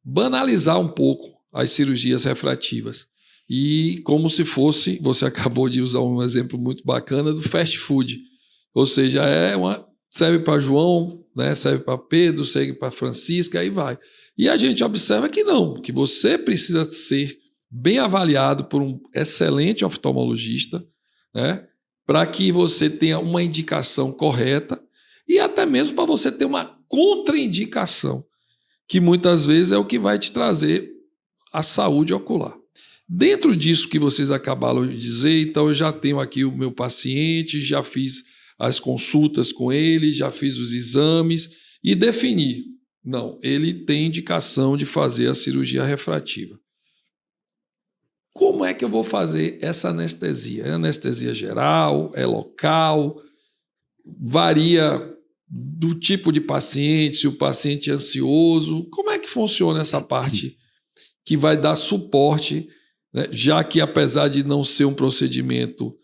banalizar um pouco as cirurgias refrativas. E como se fosse, você acabou de usar um exemplo muito bacana do fast food. Ou seja, serve para João, né? Serve para Pedro, serve para Francisca, aí vai. E a gente observa que não, que você precisa ser bem avaliado por um excelente oftalmologista, né? Para que você tenha uma indicação correta e até mesmo para você ter uma contraindicação, que muitas vezes é o que vai te trazer a saúde ocular. Dentro disso que vocês acabaram de dizer, então eu já tenho aqui o meu paciente, já fiz as consultas com ele, já fiz os exames e defini. Não, ele tem indicação de fazer a cirurgia refrativa. Como é que eu vou fazer essa anestesia? É anestesia geral? É local? Varia do tipo de paciente, se o paciente é ansioso. Como é que funciona essa parte que vai dar suporte, né? Já que apesar de não ser um procedimento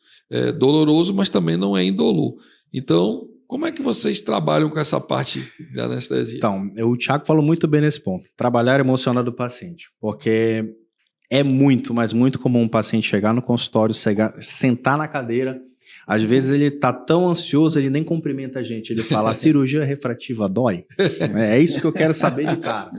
doloroso, mas também não é indolor. Então, como é que vocês trabalham com essa parte da anestesia? Então, o Thiago falou muito bem nesse ponto. Trabalhar emocionado do paciente, porque é muito, mas muito comum um paciente chegar no consultório, sentar na cadeira. Às vezes ele está tão ansioso, ele nem cumprimenta a gente. Ele fala, a cirurgia refrativa dói? É isso que eu quero saber de cara.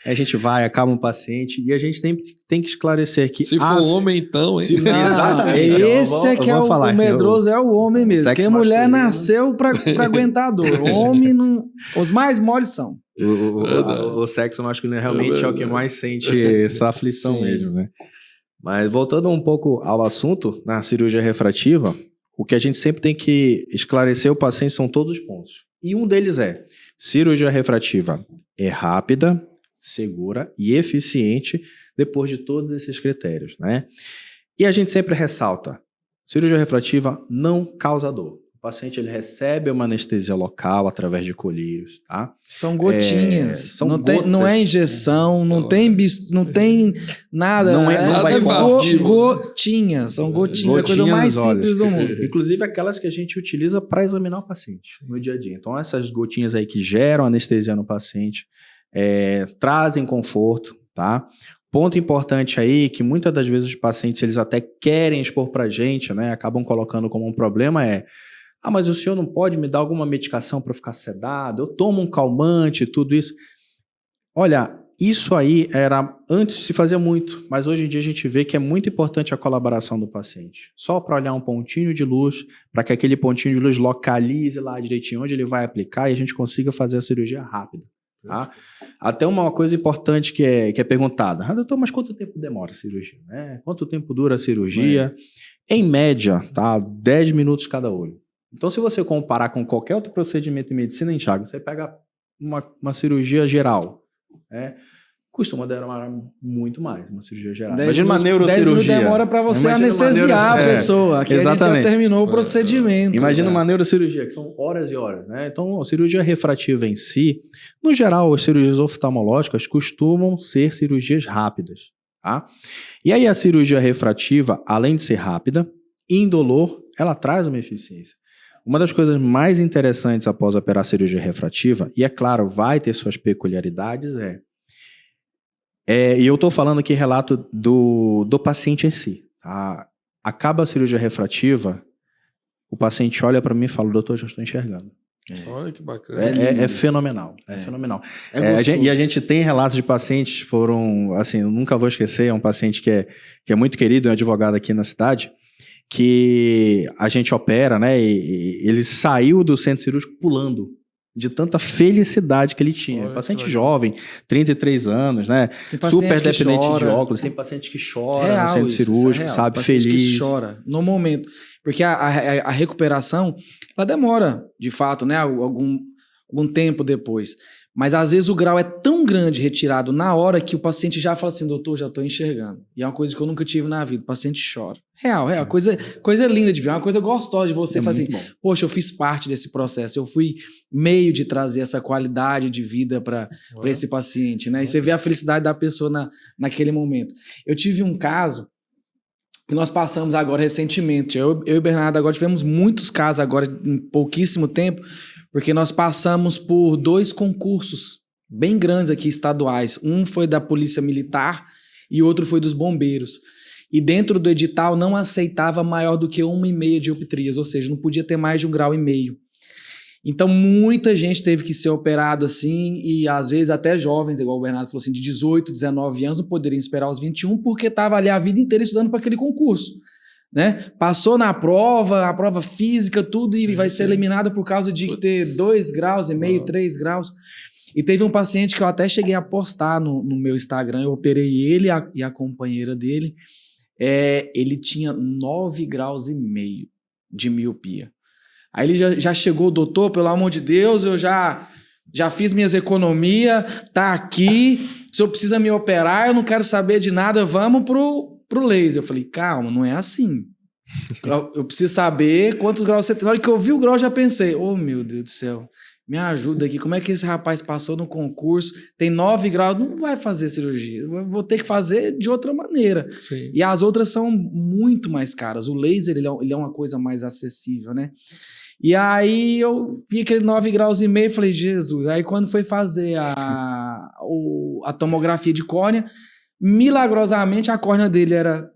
Aí a gente vai, acalma o paciente e a gente tem que esclarecer que... Se for homem, então, hein? Exatamente. Esse é que é o medroso, é o homem mesmo. Porque a mulher nasceu para aguentar a dor. O homem não... Os mais moles são. O sexo masculino realmente é o que mais sente essa aflição mesmo, né? Mas voltando um pouco ao assunto, na cirurgia refrativa, o que a gente sempre tem que esclarecer o paciente são todos os pontos. E um deles é, cirurgia refrativa é rápida, segura e eficiente depois de todos esses critérios, né? E a gente sempre ressalta, cirurgia refrativa não causa dor. O paciente ele recebe uma anestesia local através de colírios, tá? São gotinhas. São gotas. Não é injeção, não tem nada. Não vai gotinhas. São gotinhas. É a coisa mais simples do mundo. Inclusive aquelas que a gente utiliza para examinar o paciente no dia a dia. Então essas gotinhas aí que geram anestesia no paciente trazem conforto, tá? Ponto importante aí, que muitas das vezes os pacientes eles até querem expor para a gente, né? Acabam colocando como um problema mas o senhor não pode me dar alguma medicação para ficar sedado? Eu tomo um calmante, tudo isso. Olha, isso aí antes se fazia muito, mas hoje em dia a gente vê que é muito importante a colaboração do paciente. Só para olhar um pontinho de luz, para que aquele pontinho de luz localize lá direitinho onde ele vai aplicar e a gente consiga fazer a cirurgia rápida. Tá? Até uma coisa importante que é perguntada, doutor, mas quanto tempo demora a cirurgia? Né? Quanto tempo dura a cirurgia? Em média, tá? 10 minutos cada olho. Então, se você comparar com qualquer outro procedimento em medicina, Thiago, você pega uma cirurgia geral, costuma demorar muito mais, uma cirurgia geral. Imagina uma neurocirurgia. 10 minutos demora para você anestesiar a pessoa. Aqui exatamente. A gente já terminou o procedimento. Imagina uma neurocirurgia, que são horas e horas, né? Então, a cirurgia refrativa em si, no geral, as cirurgias oftalmológicas costumam ser cirurgias rápidas, tá? E aí, a cirurgia refrativa, além de ser rápida, indolor, ela traz uma eficiência. Uma das coisas mais interessantes após operar a cirurgia refrativa, e é claro, vai ter suas peculiaridades, e eu estou falando aqui relato do paciente em si. Tá? Acaba a cirurgia refrativa, o paciente olha para mim e fala, doutor, já estou enxergando. Olha que bacana. É fenomenal. Fenomenal. E a gente tem relatos de pacientes, foram, assim, eu nunca vou esquecer, é um paciente que é muito querido, é um advogado aqui na cidade, que a gente opera, né? E ele saiu do centro cirúrgico pulando, de tanta felicidade que ele tinha. Paciente jovem, 33 anos, né? Super dependente de óculos. Tem paciente que chora no centro cirúrgico, sabe? Feliz. Que chora no momento. Porque a recuperação, ela demora, de fato, né? algum tempo depois. Mas às vezes o grau é tão grande retirado na hora que o paciente já fala assim, doutor, já estou enxergando. E é uma coisa que eu nunca tive na vida, o paciente chora. Real, coisa linda de ver, é uma coisa gostosa de você fazer assim, poxa, eu fiz parte desse processo, eu fui meio de trazer essa qualidade de vida para esse paciente, né? E você vê a felicidade da pessoa naquele momento. Eu tive um caso que nós passamos agora recentemente, eu e o Bernardo agora tivemos muitos casos agora em pouquíssimo tempo, porque nós passamos por 2 concursos bem grandes aqui, estaduais. Um foi da Polícia Militar e outro foi dos bombeiros. E dentro do edital não aceitava maior do que 1,5 dioptrias, ou seja, não podia ter mais de 1,5 graus. Então muita gente teve que ser operado assim, e às vezes até jovens, igual o Bernardo falou assim, de 18, 19 anos, não poderiam esperar os 21, porque estava ali a vida inteira estudando para aquele concurso. Né? Passou na prova física, tudo, e vai ser eliminado por causa de ter 2,5 graus, 3 graus. E teve um paciente que eu até cheguei a postar no meu Instagram, eu operei ele e a companheira dele, ele tinha 9,5 graus de miopia. Aí ele já chegou, doutor, pelo amor de Deus, eu já fiz minhas economias, tá aqui, o senhor precisa me operar, eu não quero saber de nada, vamos pro laser. Eu falei, calma, não é assim. Eu preciso saber quantos graus você tem. Na hora que eu vi o grau, eu já pensei, oh meu Deus do céu, me ajuda aqui, como é que esse rapaz passou no concurso, tem 9 graus, não vai fazer cirurgia, eu vou ter que fazer de outra maneira. Sim. E as outras são muito mais caras. O laser, ele é uma coisa mais acessível, né? E aí eu vi aquele 9,5 graus e falei, Jesus. Aí quando foi fazer a tomografia de córnea, milagrosamente a córnea dele era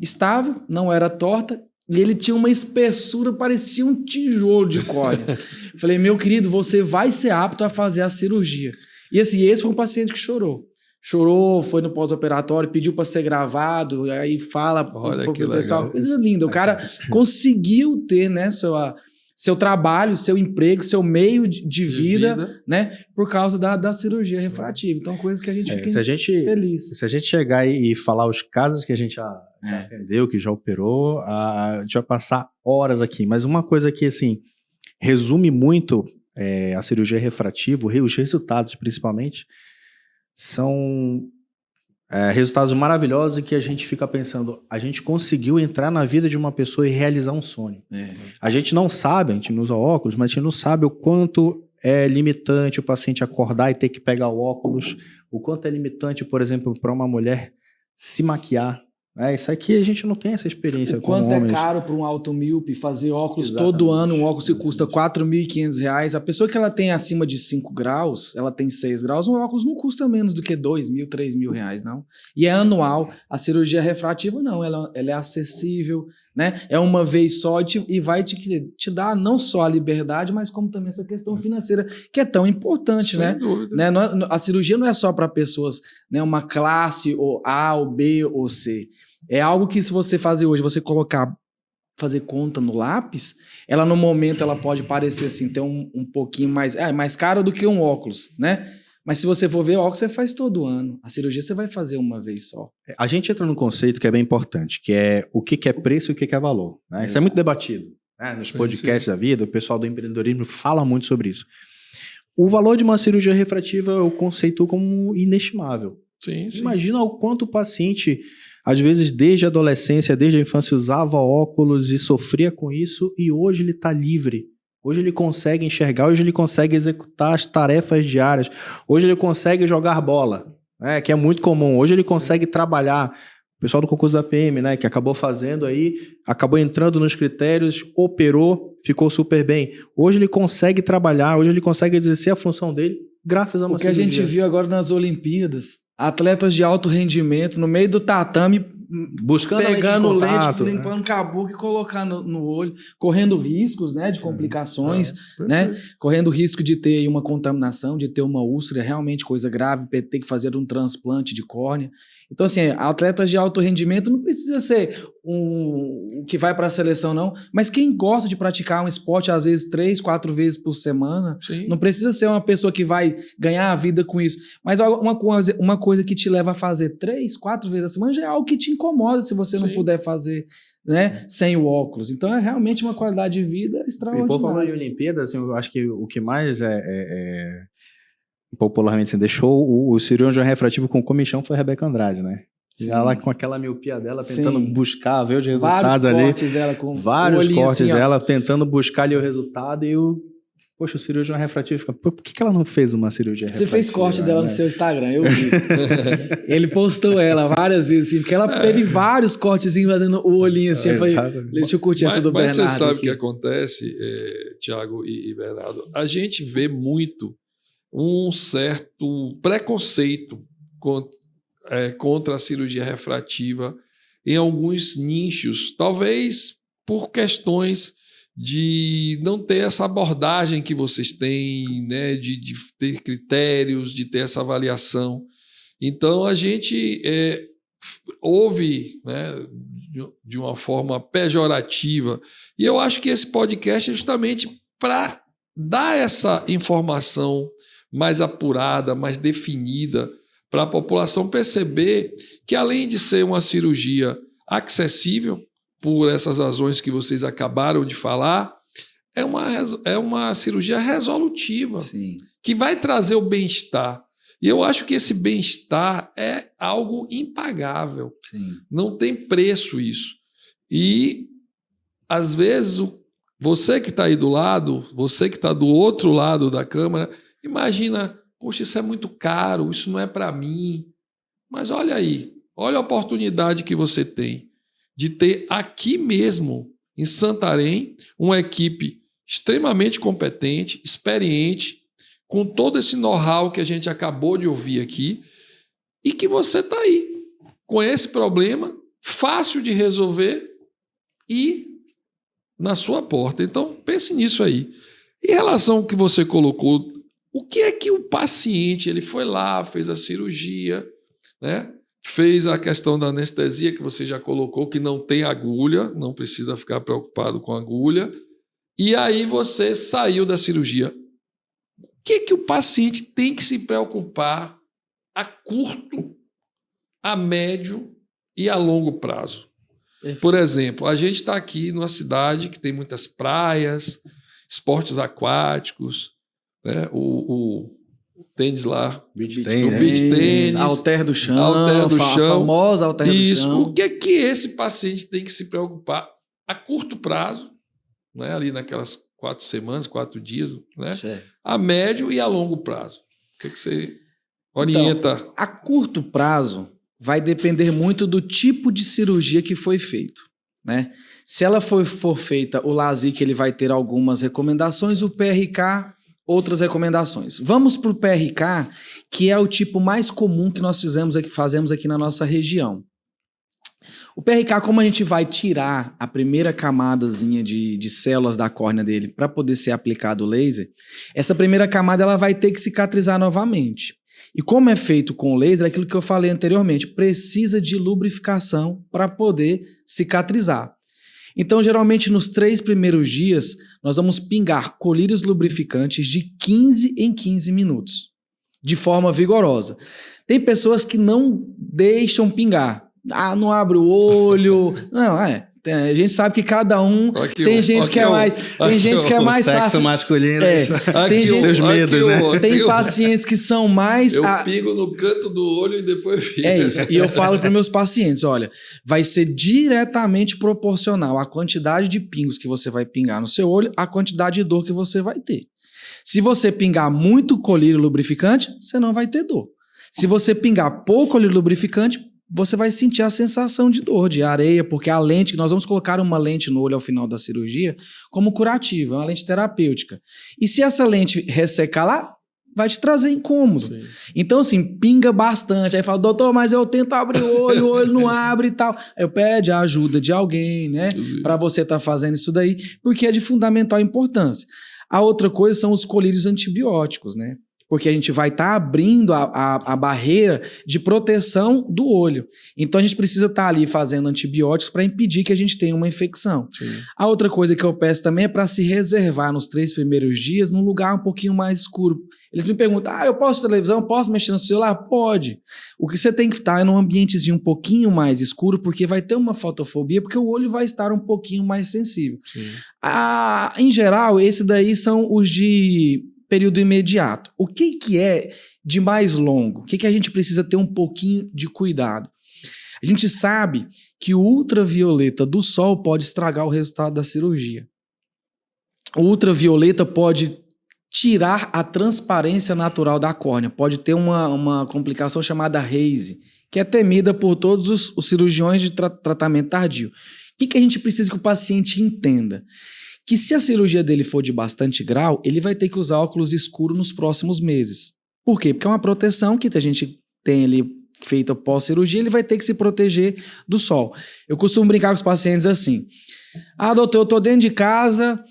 estável, não era torta, e ele tinha uma espessura, parecia um tijolo de córnea. Falei, meu querido, você vai ser apto a fazer a cirurgia. E assim, esse foi um paciente que chorou. Chorou, foi no pós-operatório, pediu para ser gravado, aí fala pro pessoal, legal. Coisa linda. O cara conseguiu ter, né, seu trabalho, seu emprego, seu meio de vida, né? Por causa da cirurgia refrativa. Então, coisa que a gente fica feliz. Se a gente chegar e falar os casos que a gente já atendeu, que já operou, a gente vai passar horas aqui. Mas uma coisa que, assim, resume muito a cirurgia refrativa, os resultados, principalmente, são resultados maravilhosos, e que a gente fica pensando, a gente conseguiu entrar na vida de uma pessoa e realizar um sonho. A gente não sabe, a gente não usa óculos, mas a gente não sabe o quanto é limitante o paciente acordar e ter que pegar o óculos, o quanto é limitante, por exemplo, para uma mulher se maquiar. Isso aqui a gente não tem essa experiência com homens. Quanto é caro para um automíope fazer óculos. Exatamente. Todo ano, um óculos que custa R$ 4.500. A pessoa que ela tem acima de 5 graus, ela tem 6 graus, um óculos não custa menos do que R$2.000, R$3.000, não. E é anual. A cirurgia refrativa, não. Ela é acessível, né? É uma vez só e vai te dar não só a liberdade, mas como também essa questão financeira, que é tão importante, sem dúvida. Né? A cirurgia não é só para pessoas, né, uma classe ou A, ou B, ou C. É algo que, se você fazer hoje, você fazer conta no lápis, ela no momento ela pode parecer assim, ter um pouquinho mais caro do que um óculos, né? Mas se você for ver, óculos você faz todo ano. A cirurgia você vai fazer uma vez só. A gente entra num conceito que é bem importante, que é o que é preço e o que é valor. Né? Isso é muito debatido. Né? Nos podcasts da vida, o pessoal do empreendedorismo fala muito sobre isso. O valor de uma cirurgia refrativa eu conceituo como inestimável. Sim. Imagina o quanto o paciente, às vezes desde a adolescência, desde a infância, usava óculos e sofria com isso, e hoje ele está livre. Hoje ele consegue enxergar, hoje ele consegue executar as tarefas diárias, hoje ele consegue jogar bola, né, que é muito comum, hoje ele consegue trabalhar. O pessoal do concurso da PM, né, que acabou fazendo aí, acabou entrando nos critérios, operou, ficou super bem. Hoje ele consegue trabalhar, hoje ele consegue exercer a função dele, graças a uma cirurgia. O que a gente viu agora nas Olimpíadas, atletas de alto rendimento, no meio do tatame, buscando pegando contato, lente, limpando cabuco e colocando no olho, correndo riscos, né, de complicações, né, correndo risco de ter uma contaminação, de ter uma úlcera, realmente coisa grave, ter que fazer um transplante de córnea. Então, assim, atletas de alto rendimento não precisa ser um que vai para a seleção, não. Mas quem gosta de praticar um esporte, às vezes 3, 4 vezes por semana, Sim. não precisa ser uma pessoa que vai ganhar a vida com isso. Mas uma coisa que te leva a fazer 3, 4 vezes a semana já é algo que te incomoda se você não Sim. puder fazer, né, sem o óculos. Então é realmente uma qualidade de vida extraordinária. E por falar em Olimpíadas, assim, eu acho que o que mais popularmente assim, deixou o cirurgião refrativo com comichão foi a Rebeca Andrade, né? Sim. Ela com aquela miopia dela, tentando Sim. buscar, ver os resultados Vários ali. cortes dela com Vários o olhinho cortes assim, ó. dela, tentando buscar ali o resultado e poxa, o cirurgião refrativo fica, por que ela não fez uma cirurgia Você refrativa? fez corte dela né? no seu Instagram, eu vi. Ele postou ela várias vezes, assim, porque ela teve vários cortezinhos fazendo o olhinho assim. Eu falei, Exatamente. deixa eu curtir essa do Mas Bernardo. você sabe o aqui. que acontece, Tiago e Bernardo? A gente vê muito um certo preconceito contra a cirurgia refrativa em alguns nichos, talvez por questões de não ter essa abordagem que vocês têm, né, de ter critérios, de ter essa avaliação. Então, a gente ouve, né, de uma forma pejorativa. E eu acho que esse podcast é justamente para dar essa informação mais apurada, mais definida, para a população perceber que, além de ser uma cirurgia acessível, por essas razões que vocês acabaram de falar, é uma cirurgia resolutiva, Sim. que vai trazer o bem-estar. E eu acho que esse bem-estar é algo impagável. Sim. Não tem preço isso. E, às vezes, você que está aí do lado, você que está do outro lado da câmera, imagina, poxa, isso é muito caro, isso não é para mim. Mas olha aí, olha a oportunidade que você tem de ter aqui mesmo, em Santarém, uma equipe extremamente competente, experiente, com todo esse know-how que a gente acabou de ouvir aqui, e que você está aí, com esse problema, fácil de resolver e na sua porta. Então, pense nisso aí. Em relação ao que você colocou, o que é que o paciente, ele foi lá, fez a cirurgia, né? Fez a questão da anestesia, que você já colocou, que não tem agulha, não precisa ficar preocupado com agulha, e aí você saiu da cirurgia. O que é que o paciente tem que se preocupar a curto, a médio e a longo prazo? Por exemplo, a gente está aqui numa cidade que tem muitas praias, esportes aquáticos, né? O tênis lá, Beach o tênis, beach tênis, Alter do chão, Alter do a chão. famosa Alter Isso. do chão. O que é que esse paciente tem que se preocupar a curto prazo, né? Ali naquelas 4 semanas, 4 dias, né? Certo. A médio e a longo prazo? O que é que você orienta? Então, a curto prazo vai depender muito do tipo de cirurgia que foi feito, né? Se ela for feita o LASIK, ele vai ter algumas recomendações, o PRK, outras recomendações. Vamos para o PRK, que é o tipo mais comum que nós fazemos aqui na nossa região. O PRK, como a gente vai tirar a primeira camadazinha de células da córnea dele para poder ser aplicado o laser, essa primeira camada ela vai ter que cicatrizar novamente. E como é feito com o laser, aquilo que eu falei anteriormente, precisa de lubrificação para poder cicatrizar. Então, geralmente, nos 3 primeiros dias, nós vamos pingar colírios lubrificantes de 15 em 15 minutos, de forma vigorosa. Tem pessoas que não deixam pingar. Ah, não abre o olho. Não, a gente sabe que cada um tem gente que é mais, tem gente que é mais sexo fácil. masculino. Tem gente, seus medos, né? Tem pacientes que são mais. Eu pingo no canto do olho e depois fico. É isso. E eu falo para meus pacientes, olha, vai ser diretamente proporcional à quantidade de pingos que você vai pingar no seu olho, à quantidade de dor que você vai ter. Se você pingar muito colírio lubrificante, você não vai ter dor. Se você pingar pouco colírio lubrificante, você vai sentir a sensação de dor, de areia, porque a lente, nós vamos colocar uma lente no olho ao final da cirurgia como curativa, é uma lente terapêutica. E se essa lente ressecar lá, vai te trazer incômodo. Sim. Então, assim, pinga bastante. Aí fala, doutor, mas eu tento abrir o olho não abre e tal. Aí eu pede a ajuda de alguém, né, para você estar fazendo isso daí, porque é de fundamental importância. A outra coisa são os colírios antibióticos, né? porque a gente vai estar abrindo a barreira de proteção do olho. Então a gente precisa estar ali fazendo antibióticos para impedir que a gente tenha uma infecção. Sim. A outra coisa que eu peço também é para se reservar nos 3 primeiros dias num lugar um pouquinho mais escuro. Eles me perguntam, eu posso televisão, posso mexer no celular? Pode. O que você tem que estar é num ambientezinho um pouquinho mais escuro, porque vai ter uma fotofobia, porque o olho vai estar um pouquinho mais sensível. Em geral, esses daí são os de período imediato. O que é de mais longo? O que a gente precisa ter um pouquinho de cuidado? A gente sabe que o ultravioleta do sol pode estragar o resultado da cirurgia. O ultravioleta pode tirar a transparência natural da córnea. Pode ter uma complicação chamada haze, que é temida por todos os cirurgiões de tratamento tardio. O que a gente precisa que o paciente entenda? Que se a cirurgia dele for de bastante grau, ele vai ter que usar óculos escuros nos próximos meses. Por quê? Porque é uma proteção que a gente tem ali feita pós-cirurgia, ele vai ter que se proteger do sol. Eu costumo brincar com os pacientes assim, doutor, eu tô dentro de casa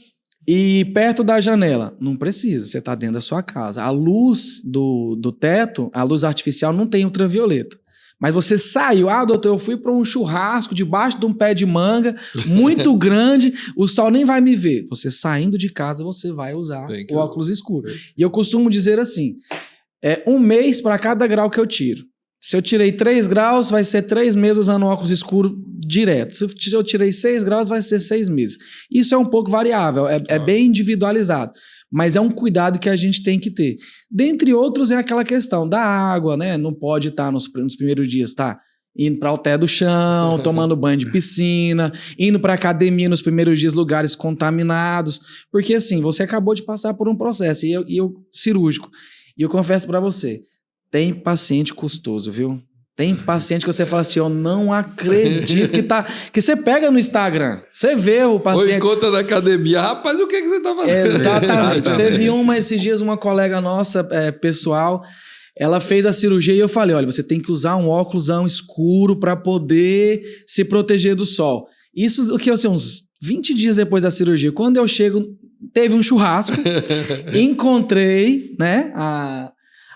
e perto da janela. Não precisa, você está dentro da sua casa. A luz do teto, a luz artificial não tem ultravioleta. Mas você saiu, doutor, eu fui para um churrasco debaixo de um pé de manga, muito grande, o sol nem vai me ver. Você saindo de casa, você vai usar o óculos escuro. E eu costumo dizer assim, 1 mês para cada grau que eu tiro. Se eu tirei 3 graus, vai ser 3 meses usando óculos escuro direto. Se eu tirei 6 graus, vai ser 6 meses. Isso é um pouco variável, é bem individualizado. Mas é um cuidado que a gente tem que ter. Dentre outros, é aquela questão da água, né? Não pode estar nos primeiros dias, tá? Indo para o té do chão, tomando banho de piscina, indo para academia nos primeiros dias, lugares contaminados. Porque assim, você acabou de passar por um processo e eu cirúrgico. E eu confesso para você, tem paciente custoso, viu? Tem paciente que você fala assim, eu não acredito que você pega no Instagram, você vê o paciente... Ou encontra na academia, rapaz, o que você tá fazendo? Exatamente. Teve esses dias, uma colega nossa, pessoal, ela fez a cirurgia e eu falei, olha, você tem que usar um óculosão escuro para poder se proteger do sol. Isso, uns 20 dias depois da cirurgia, quando eu chego, teve um churrasco, encontrei, né,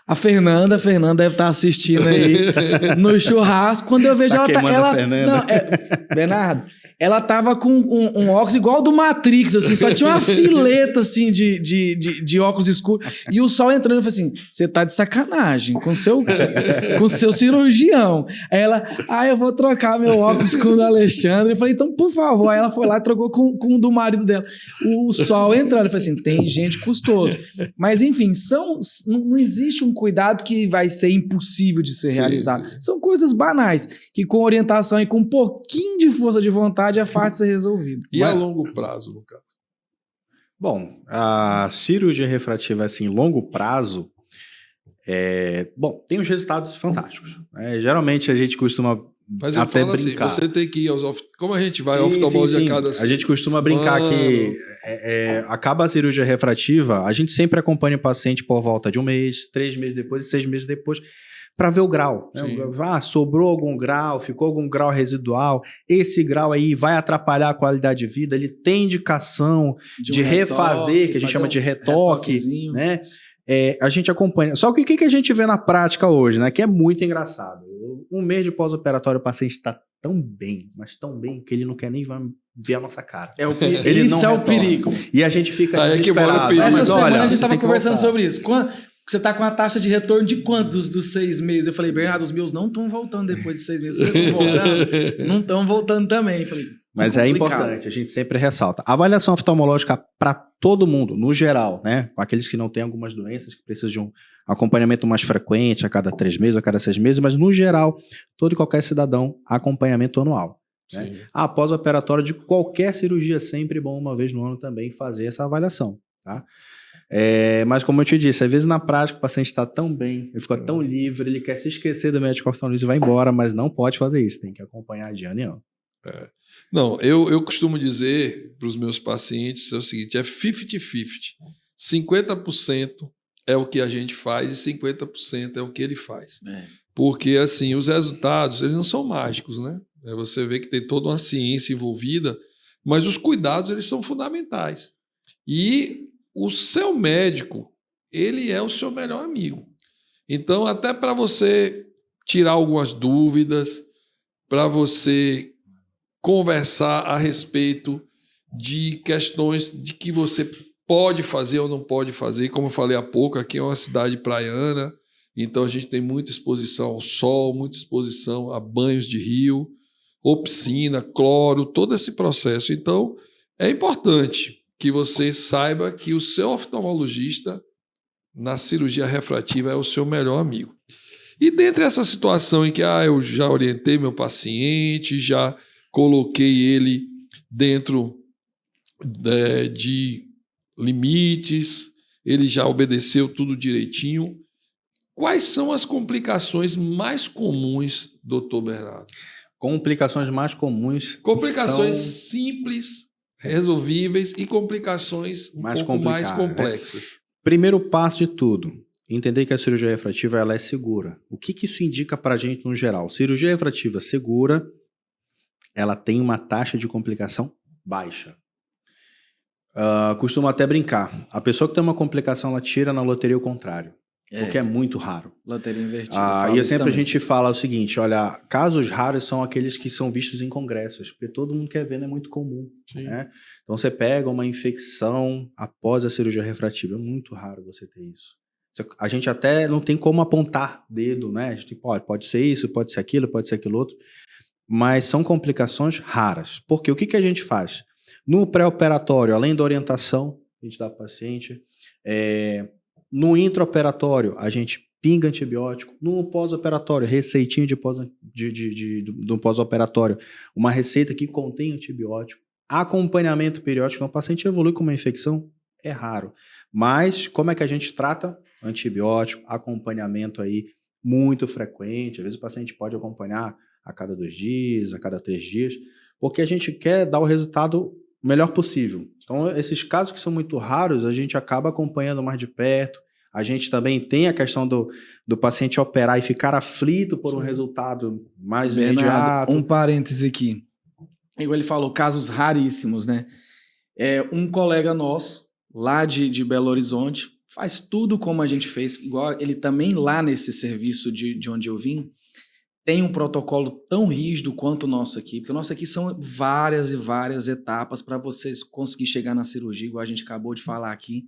a Fernanda deve estar assistindo aí no churrasco. Quando eu vejo Bernardo, ela tava com um óculos igual ao do Matrix, assim, só tinha uma fileta, assim, de óculos escuros. E o sol entrando, eu falei assim, você tá de sacanagem com seu cirurgião. Aí ela, eu vou trocar meu óculos com o do Alexandre. Eu falei, então, por favor. Aí ela foi lá e trocou com o do marido dela. O sol entrando. Eu falei assim, tem gente custoso. Mas, enfim, não existe um cuidado que vai ser impossível de ser realizado. Sim. São coisas banais, que com orientação e com um pouquinho de força de vontade é fácil de ser resolvido. E a longo prazo, no caso? Bom, a cirurgia refrativa, assim, longo prazo, tem os resultados fantásticos. Geralmente a gente costuma até brincar. Assim, você tem que ir como a gente vai ao oftalmologista cada... A gente costuma brincar que acaba a cirurgia refrativa, a gente sempre acompanha o paciente por volta de 1 mês, 3 meses depois e 6 meses depois, para ver o grau. Sobrou algum grau, ficou algum grau residual, esse grau aí vai atrapalhar a qualidade de vida, ele tem indicação de refazer, que a gente chama de retoque, né? A gente acompanha. Só que o que a gente vê na prática hoje, né? Que é muito engraçado. 1 mês de pós-operatório, o paciente está tão bem, mas tão bem, que ele não quer nem ver a nossa cara. Isso é o perigo. E a gente fica desesperado. Essa semana a gente estava conversando sobre isso. Você está com a taxa de retorno de quantos dos 6 meses? Eu falei, Bernardo, os meus não estão voltando depois de 6 meses. Vocês estão voltando? Não estão voltando também. Eu falei, mas é importante, a gente sempre ressalta. Avaliação oftalmológica para todo mundo, no geral, né? Com aqueles que não têm algumas doenças, que precisam de um acompanhamento mais frequente, a cada 3 meses, a cada 6 meses, mas no geral, todo e qualquer cidadão, acompanhamento anual. Né? Pós-operatório de qualquer cirurgia, sempre bom, uma vez no ano também, fazer essa avaliação, tá? Mas como eu te disse, às vezes na prática o paciente está tão bem, ele fica tão livre, ele quer se esquecer do médico oftalmologista e vai embora, mas não pode fazer isso, tem que acompanhar de ano em ano. Não, eu costumo dizer para os meus pacientes o seguinte, é 50-50. 50% é o que a gente faz e 50% é o que ele faz. Porque, assim, os resultados, eles não são mágicos, né? Você vê que tem toda uma ciência envolvida, mas os cuidados, eles são fundamentais. E o seu médico, ele é o seu melhor amigo. Então, até para você tirar algumas dúvidas, para você conversar a respeito de questões de que você pode fazer ou não pode fazer. Como eu falei há pouco, aqui é uma cidade praiana, então a gente tem muita exposição ao sol, muita exposição a banhos de rio, ou piscina, cloro, todo esse processo. Então, é importante que você saiba que o seu oftalmologista, na cirurgia refrativa, é o seu melhor amigo. E dentre essa situação em que eu já orientei meu paciente, já coloquei ele dentro de limites, ele já obedeceu tudo direitinho. Quais são as complicações mais comuns, doutor Bernardo? Complicações mais comuns Complicações simples, resolvíveis, e complicações um pouco mais complexas. Né? Primeiro passo de tudo, entender que a cirurgia refrativa ela é segura. O que isso indica para a gente no geral? Cirurgia refrativa segura, ela tem uma taxa de complicação baixa. Costumo até brincar. A pessoa que tem uma complicação, ela tira na loteria o contrário. Porque é muito raro. Loteria invertida. E sempre a gente fala o seguinte, olha, casos raros são aqueles que são vistos em congressos, porque todo mundo quer ver, não é muito comum. Né? Então você pega uma infecção após a cirurgia refrativa, é muito raro você ter isso. A gente até não tem como apontar dedo, né? A gente pode ser isso, pode ser aquilo outro, mas são complicações raras. Porque o que a gente faz? No pré-operatório, além da orientação que a gente dá para o paciente, no intraoperatório, a gente pinga antibiótico. No pós-operatório, receitinha do pós-operatório, uma receita que contém antibiótico. Acompanhamento periódico, quando o paciente evolui com uma infecção, é raro. Mas como é que a gente trata? Antibiótico, acompanhamento aí muito frequente. Às vezes o paciente pode acompanhar a cada 2 dias, a cada 3 dias, porque a gente quer dar o resultado melhor possível. Então, esses casos que são muito raros, a gente acaba acompanhando mais de perto. A gente também tem a questão do paciente operar e ficar aflito por um resultado mais imediato. Um parêntese aqui. Igual ele falou, casos raríssimos, né? Um colega nosso, lá de Belo Horizonte, faz tudo como a gente fez. Igual ele também lá nesse serviço de onde eu vim, tem um protocolo tão rígido quanto o nosso aqui, porque o nosso aqui são várias e várias etapas para vocês conseguir chegar na cirurgia, igual a gente acabou de falar aqui.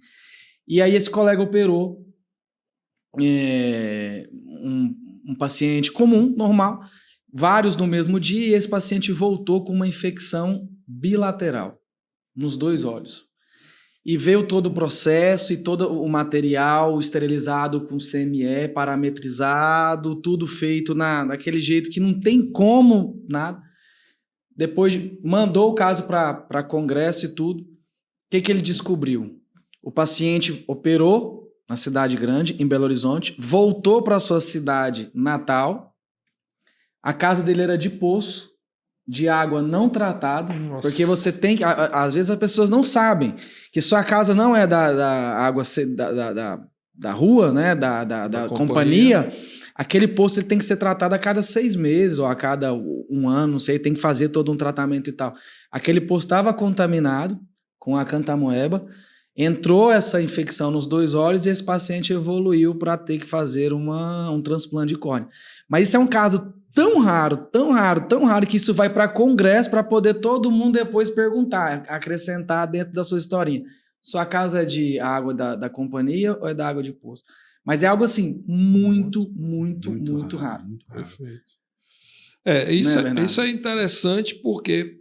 E aí esse colega operou um paciente comum, normal, vários no mesmo dia, e esse paciente voltou com uma infecção bilateral nos 2 olhos. E veio todo o processo e todo o material esterilizado com CME, parametrizado, tudo feito daquele jeito que não tem como nada. Depois mandou o caso para congresso e tudo. O que ele descobriu? O paciente operou na cidade grande, em Belo Horizonte, voltou para sua cidade natal, a casa dele era de poço, de água não tratada. Nossa. Porque você tem que... Às vezes as pessoas não sabem que sua casa não é da água da rua, né? da companhia. Aquele poço ele tem que ser tratado a cada 6 meses ou a cada 1 ano, não sei, tem que fazer todo um tratamento e tal. Aquele poço estava contaminado com a cantamoeba, entrou essa infecção nos 2 olhos e esse paciente evoluiu para ter que fazer um transplante de córnea. Mas isso é um caso tão raro, que isso vai para congresso para poder todo mundo depois perguntar, acrescentar dentro da sua historinha. Sua casa é de água da companhia ou é da água de poço? Mas é algo assim, muito raro. Perfeito. Isso é interessante porque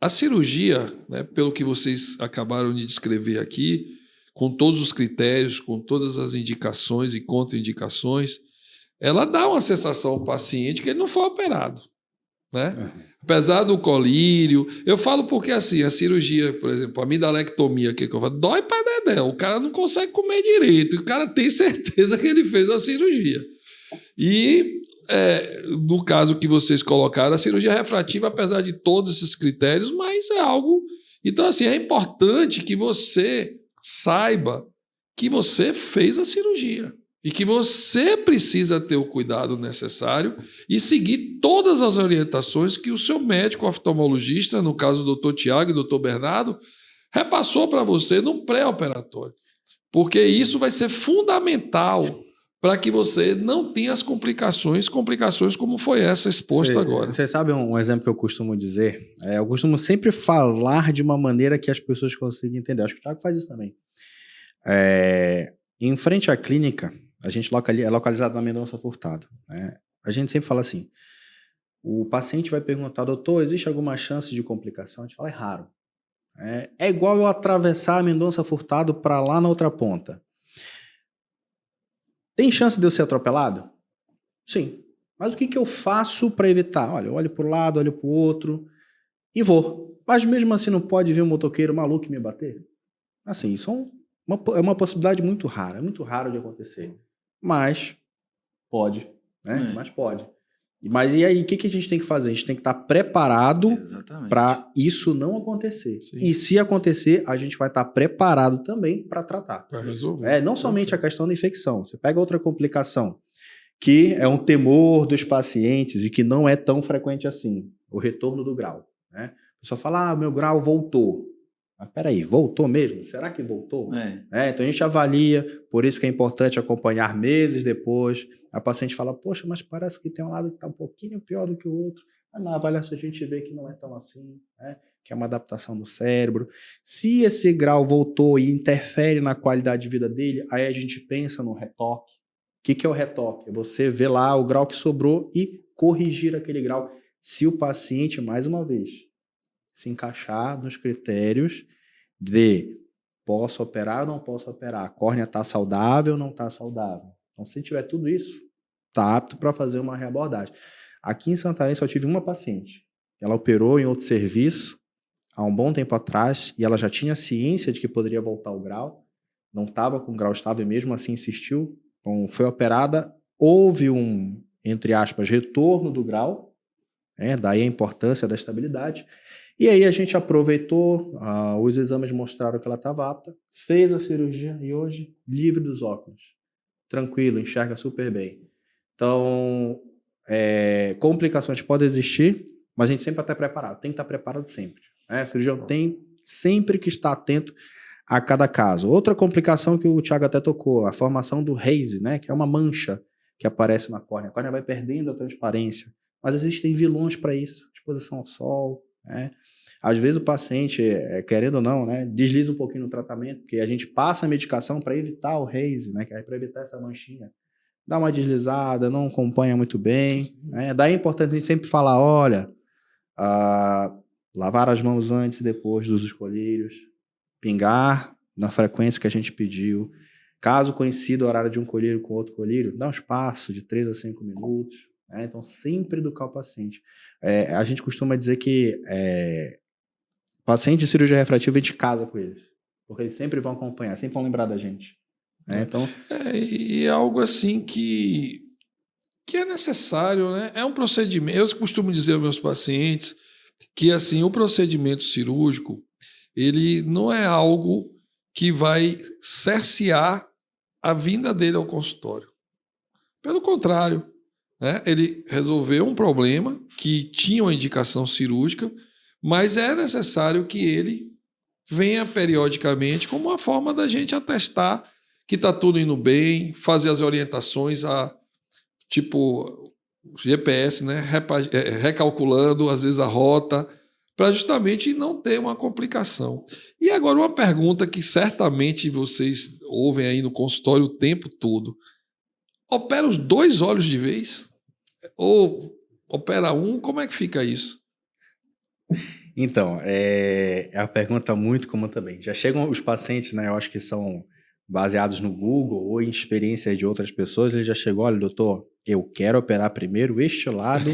a cirurgia, né, pelo que vocês acabaram de descrever aqui, com todos os critérios, com todas as indicações e contraindicações, ela dá uma sensação ao paciente que ele não foi operado, né? Apesar do colírio, eu falo porque assim, a cirurgia, por exemplo, a amidalectomia que eu falo, dói pra dedéu, o cara não consegue comer direito, o cara tem certeza que ele fez uma cirurgia. E no caso que vocês colocaram, a cirurgia refrativa, apesar de todos esses critérios, mas é algo... Então assim, é importante que você saiba que você fez a cirurgia. E que você precisa ter o cuidado necessário e seguir todas as orientações que o seu médico oftalmologista, no caso o Dr. Tiago e o Dr. Bernardo, repassou para você no pré-operatório. Porque isso vai ser fundamental para que você não tenha as complicações como foi essa exposta agora. Você sabe um exemplo que eu costumo dizer? Eu costumo sempre falar de uma maneira que as pessoas consigam entender. Acho que o Thiago faz isso também. Em frente à clínica, a gente é localizado na Mendonça Furtado, né? A gente sempre fala assim, o paciente vai perguntar, doutor, existe alguma chance de complicação? A gente fala, é raro. É igual eu atravessar a Mendonça Furtado para lá na outra ponta. Tem chance de eu ser atropelado? Sim. Mas o que eu faço para evitar? Olha, eu olho para o lado, olho para o outro e vou. Mas mesmo assim não pode vir um motoqueiro maluco e me bater? Assim, isso é uma possibilidade muito rara. É muito raro de acontecer. Mas pode, né? Mas pode. Mas e aí, o que a gente tem que fazer? A gente tem que estar preparado para isso não acontecer. Sim. E se acontecer, a gente vai estar preparado também para tratar. Para resolver. Não somente a questão da infecção. Você pega outra complicação, que é um temor dos pacientes e que não é tão frequente assim, o retorno do grau. Né? A pessoa fala, meu grau voltou. Mas peraí, voltou mesmo? Será que voltou? Então a gente avalia, por isso que é importante acompanhar meses depois. A paciente fala, poxa, mas parece que tem um lado que está um pouquinho pior do que o outro. Na avaliação a gente vê que não é tão assim, né? Que é uma adaptação do cérebro. Se esse grau voltou e interfere na qualidade de vida dele, aí a gente pensa no retoque. O que é o retoque? É você ver lá o grau que sobrou e corrigir aquele grau. Se o paciente, mais uma vez, se encaixar nos critérios de posso operar ou não posso operar, a córnea está saudável ou não está saudável. Então, se tiver tudo isso, está apto para fazer uma reabordagem. Aqui em Santarém só tive uma paciente. Ela operou em outro serviço há um bom tempo atrás e ela já tinha ciência de que poderia voltar o grau, não estava com grau estável e mesmo assim insistiu. Então, foi operada, houve um, entre aspas, retorno do grau, daí a importância da estabilidade. E aí a gente aproveitou, os exames mostraram que ela estava apta, fez a cirurgia e hoje livre dos óculos. Tranquilo, enxerga super bem. Então, complicações podem existir, mas a gente sempre está preparado, tem que estar preparado sempre. O cirurgião tem sempre que estar atento a cada caso. Outra complicação que o Thiago até tocou, a formação do haze, né, que é uma mancha que aparece na córnea. A córnea vai perdendo a transparência, mas existem vilões para isso, exposição ao sol, né? Às vezes o paciente, querendo ou não, né, desliza um pouquinho no tratamento, porque a gente passa a medicação para evitar o haze, né, que é para evitar essa manchinha. Dá uma deslizada, não acompanha muito bem. Né? Daí é importante a gente sempre falar, olha, lavar as mãos antes e depois dos colírios, pingar na frequência que a gente pediu. Caso coincida o horário de um colírio com outro colírio, dá um espaço de 3 a 5 minutos. Né? Então, sempre educar o paciente. A gente costuma dizer que paciente de cirurgia refrativa, a gente casa com eles. Porque eles sempre vão acompanhar, sempre vão lembrar da gente. Né? Então, e é algo assim que é necessário, né? É um procedimento. Eu costumo dizer aos meus pacientes que assim, o procedimento cirúrgico ele não é algo que vai cercear a vinda dele ao consultório. Pelo contrário, né? Ele resolveu um problema que tinha uma indicação cirúrgica, mas é necessário que ele venha periodicamente como uma forma da gente atestar que está tudo indo bem, fazer as orientações, tipo GPS, né? Recalculando às vezes a rota, para justamente não ter uma complicação. E agora uma pergunta que certamente vocês ouvem aí no consultório o tempo todo. Opera os 2 olhos de vez? Ou opera um? Como é que fica isso? Então, é uma pergunta muito comum também. Já chegam os pacientes, né? Eu acho que são baseados no Google ou em experiência de outras pessoas, ele já chegou, olha, doutor, eu quero operar primeiro este lado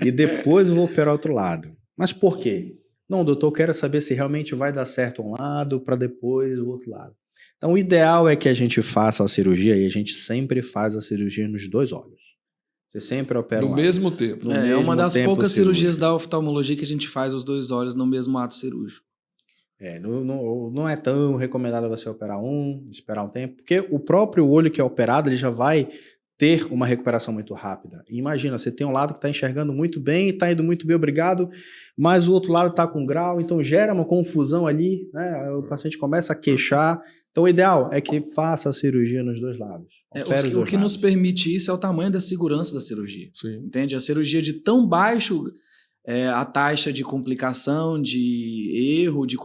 e depois eu vou operar outro lado. Mas por quê? Não, doutor, eu quero saber se realmente vai dar certo um lado para depois o outro lado. Então, o ideal é que a gente faça a cirurgia e a gente sempre faz a cirurgia nos 2 olhos. Você sempre opera no mesmo tempo. É uma das poucas cirurgias da oftalmologia que a gente faz os 2 olhos no mesmo ato cirúrgico. Não é tão recomendado você operar esperar um tempo, porque o próprio olho que é operado ele já vai ter uma recuperação muito rápida. E imagina, você tem um lado que está enxergando muito bem, está indo muito bem, obrigado, mas o outro lado está com grau, então gera uma confusão ali, né? O paciente começa a queixar. Então o ideal é que faça a cirurgia nos dois lados. O que nos permite isso é o tamanho da segurança da cirurgia. Sim. Entende? A cirurgia de tão baixo, a taxa de complicação, de erro, de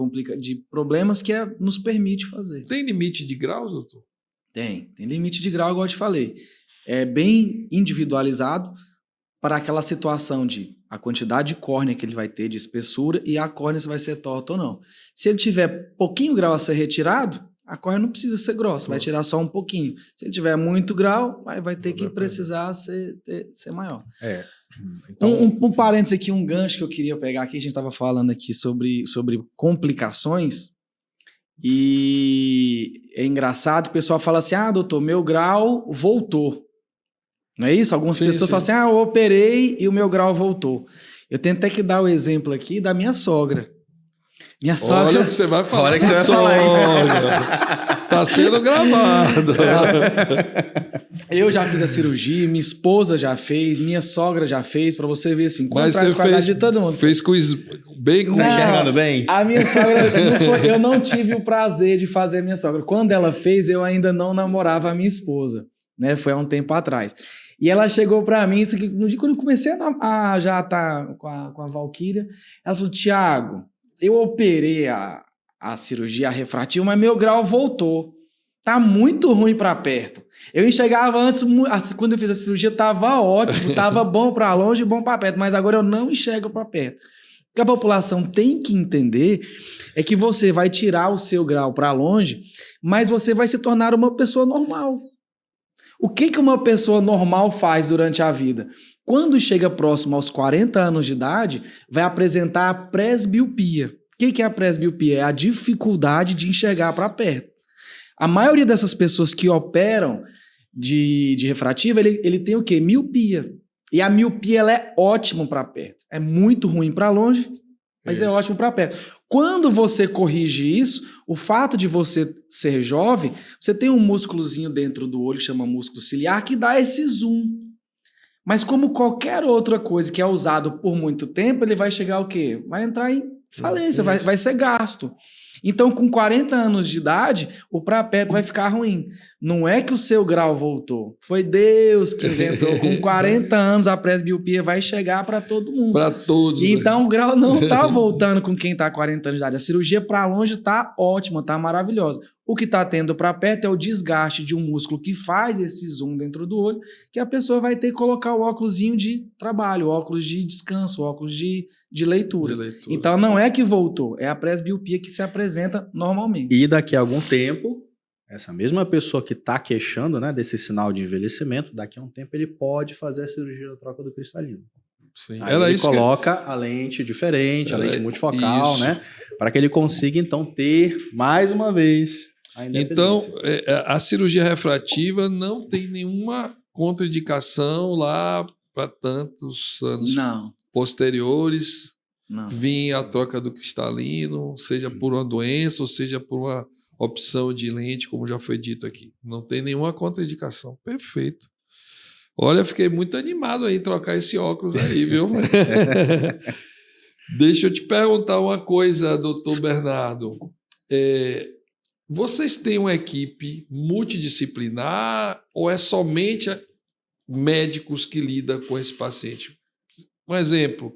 problemas que nos permite fazer. Tem limite de graus, doutor? Tem limite de grau, igual eu te falei. É bem individualizado para aquela situação de a quantidade de córnea que ele vai ter de espessura e a córnea se vai ser torta ou não. Se ele tiver pouquinho grau a ser retirado, a córnea não precisa ser grossa, vai tirar só um pouquinho. Se ele tiver muito grau, vai ter que precisar ser maior. Então... Um parênteses aqui, um gancho que eu queria pegar aqui, a gente estava falando aqui sobre complicações. E é engraçado que o pessoal fala assim, doutor, meu grau voltou. Não é isso? Algumas pessoas falam assim, eu operei e o meu grau voltou. Eu tenho até que dar o exemplo aqui da minha sogra. Minha sogra... Olha o que você vai falar. Olha o que você vai falar. Tá sendo gravado. Eu já fiz a cirurgia, minha esposa já fez, minha sogra já fez, pra você ver assim, mas você fez de todo mundo. Fez bem com... Tá enxergando bem? A minha sogra, eu não tive o prazer de fazer a minha sogra. Quando ela fez, eu ainda não namorava a minha esposa, né? Foi há um tempo atrás. E ela chegou pra mim, isso aqui, no dia quando eu comecei a já estar com a Valquíria, ela falou, Thiago, eu operei a cirurgia refrativa, mas meu grau voltou. Tá muito ruim para perto. Eu enxergava antes, quando eu fiz a cirurgia, tava ótimo, tava bom para longe e bom para perto, mas agora eu não enxergo para perto. O que a população tem que entender é que você vai tirar o seu grau para longe, mas você vai se tornar uma pessoa normal. O que uma pessoa normal faz durante a vida? Quando chega próximo aos 40 anos de idade, vai apresentar a presbiopia. O que é a presbiopia? É a dificuldade de enxergar para perto. A maioria dessas pessoas que operam de refrativa, ele tem o quê? Miopia. E a miopia ela é ótima para perto. É muito ruim para longe, mas é ótimo para perto. Quando você corrige isso, o fato de você ser jovem, você tem um músculozinho dentro do olho, que chama músculo ciliar, que dá esse zoom. Mas como qualquer outra coisa que é usado por muito tempo, ele vai chegar o quê? Vai entrar em falência, vai ser gasto. Então, com 40 anos de idade, o pré-perto vai ficar ruim. Não é que o seu grau voltou. Foi Deus que inventou. Com 40 anos, a presbiopia vai chegar para todo mundo. Para todos. Então, né? O grau não está voltando com quem está 40 anos de idade. A cirurgia para longe está ótima, está maravilhosa. O que está tendo para perto é o desgaste de um músculo que faz esse zoom dentro do olho, que a pessoa vai ter que colocar o óculosinho de trabalho, o óculos de descanso, o óculos de leitura. Então não é que voltou, é a presbiopia que se apresenta normalmente. E daqui a algum tempo, essa mesma pessoa que está queixando, né, desse sinal de envelhecimento, daqui a um tempo ele pode fazer a cirurgia da troca do cristalino. Sim. Aí ele coloca a lente diferente, a lente multifocal, né, para que ele consiga então ter mais uma vez a independência. Então, a cirurgia refrativa não tem nenhuma contraindicação lá para tantos anos posteriores. Não. Vir a troca do cristalino, seja por uma doença ou seja por uma opção de lente, como já foi dito aqui. Não tem nenhuma contraindicação. Perfeito. Olha, fiquei muito animado aí em trocar esse óculos aí, viu? Deixa eu te perguntar uma coisa, doutor Bernardo. Vocês têm uma equipe multidisciplinar ou é somente médicos que lidam com esse paciente? Um exemplo,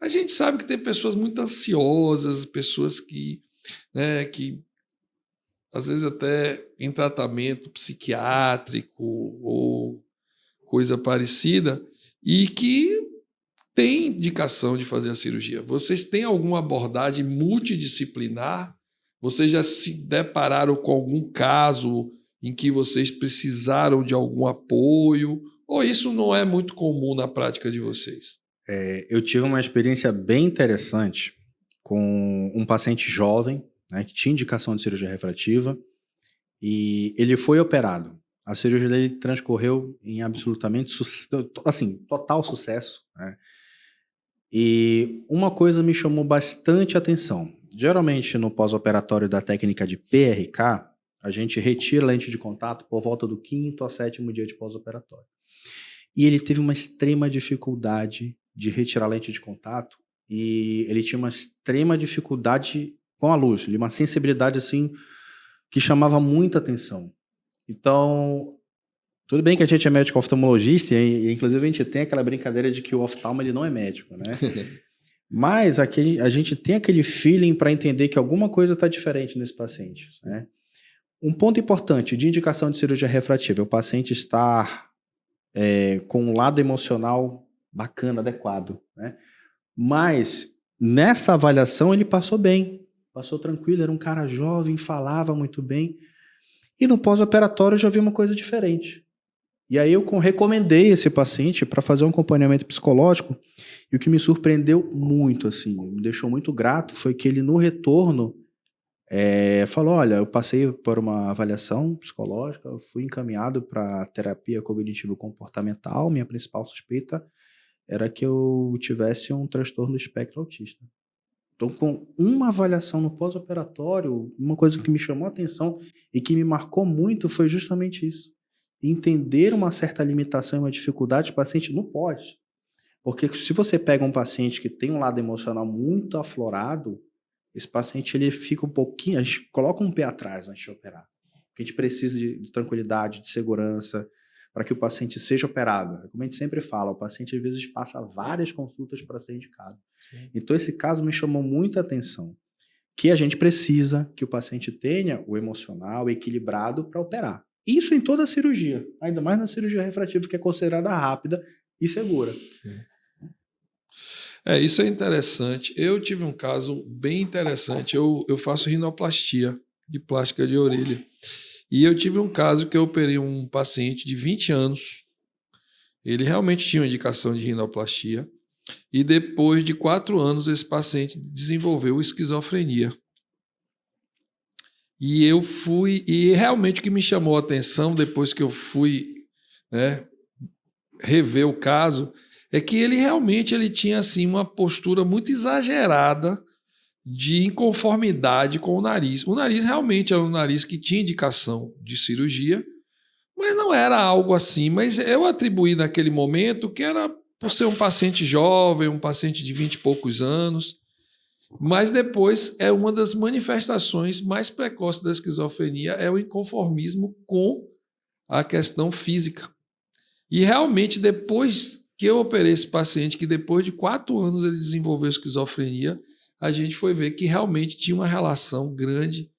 a gente sabe que tem pessoas muito ansiosas, pessoas que às vezes até em tratamento psiquiátrico ou coisa parecida, e que tem indicação de fazer a cirurgia. Vocês têm alguma abordagem multidisciplinar? Vocês já se depararam com algum caso em que vocês precisaram de algum apoio? Ou isso não é muito comum na prática de vocês? Eu tive uma experiência bem interessante com um paciente jovem, né, que tinha indicação de cirurgia refrativa, e ele foi operado. A cirurgia dele transcorreu em absolutamente total sucesso, né? E uma coisa me chamou bastante atenção. Geralmente, no pós-operatório da técnica de PRK, A gente retira a lente de contato por volta do 5º a 7º dia de pós-operatório. E ele teve uma extrema dificuldade de retirar a lente de contato e ele tinha uma extrema dificuldade com a luz, uma sensibilidade assim que chamava muita atenção. Então, tudo bem que a gente é médico oftalmologista e inclusive a gente tem aquela brincadeira de que o oftalmo ele não é médico, né? Mas aqui a gente tem aquele feeling para entender que alguma coisa está diferente nesse paciente, né? Um ponto importante de indicação de cirurgia refrativa é o paciente estar com um lado emocional bacana, adequado, né? Mas nessa avaliação ele passou bem, passou tranquilo, era um cara jovem, falava muito bem. E no pós-operatório eu já vi uma coisa diferente. E aí eu recomendei esse paciente para fazer um acompanhamento psicológico e o que me surpreendeu muito, assim, me deixou muito grato, foi que ele no retorno falou, olha, eu passei por uma avaliação psicológica, eu fui encaminhado para terapia cognitivo-comportamental, minha principal suspeita era que eu tivesse um transtorno do espectro autista. Então, com uma avaliação no pós-operatório, uma coisa que me chamou a atenção e que me marcou muito foi justamente isso. Entender uma certa limitação e uma dificuldade do paciente no pós. Porque se você pega um paciente que tem um lado emocional muito aflorado, esse paciente ele fica um pouquinho, a gente coloca um pé atrás antes de operar. Porque a gente precisa de tranquilidade, de segurança, para que o paciente seja operado. Como a gente sempre fala, o paciente às vezes passa várias consultas para ser indicado. Sim. Então esse caso me chamou muita atenção, que a gente precisa que o paciente tenha o emocional equilibrado para operar. Isso em toda a cirurgia, ainda mais na cirurgia refrativa, que é considerada rápida e segura. Sim. Isso é interessante. Eu tive um caso bem interessante. Eu faço rinoplastia de plástica de orelha. E eu tive um caso que eu operei um paciente de 20 anos. Ele realmente tinha uma indicação de rinoplastia. E depois de 4 anos, esse paciente desenvolveu esquizofrenia. E eu fui... E realmente o que me chamou a atenção, depois que eu fui rever o caso, é que ele realmente tinha assim, uma postura muito exagerada de inconformidade com o nariz. O nariz realmente era um nariz que tinha indicação de cirurgia, mas não era algo assim. Mas eu atribuí naquele momento que era por ser um paciente jovem, um paciente de 20 e poucos anos. Mas depois é uma das manifestações mais precoces da esquizofrenia é o inconformismo com a questão física. E realmente depois que eu operei esse paciente, que depois de 4 anos ele desenvolveu esquizofrenia, a gente foi ver que realmente tinha uma relação grande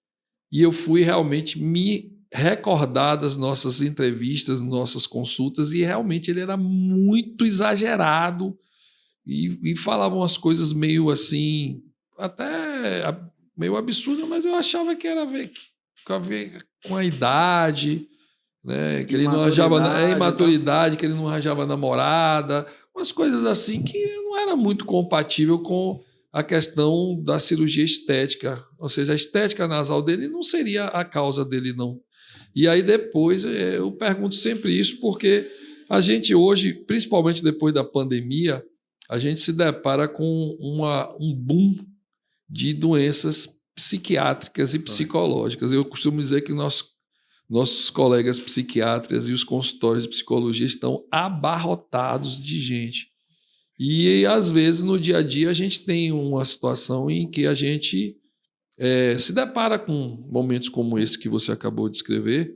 e eu fui realmente me recordar das nossas entrevistas, nossas consultas, e realmente ele era muito exagerado e falava umas coisas meio assim, até meio absurdas, mas eu achava que era a ver com a idade, né? Que ele não arranjava imaturidade, que ele não arranjava namorada, umas coisas assim que não era muito compatível com a questão da cirurgia estética, ou seja, a estética nasal dele não seria a causa dele, não. E aí depois eu pergunto sempre isso, porque a gente hoje, principalmente depois da pandemia, a gente se depara com um boom de doenças psiquiátricas e psicológicas. Eu costumo dizer que nossos colegas psiquiatras e os consultórios de psicologia estão abarrotados de gente. E, às vezes, no dia a dia, a gente tem uma situação em que a gente se depara com momentos como esse que você acabou de descrever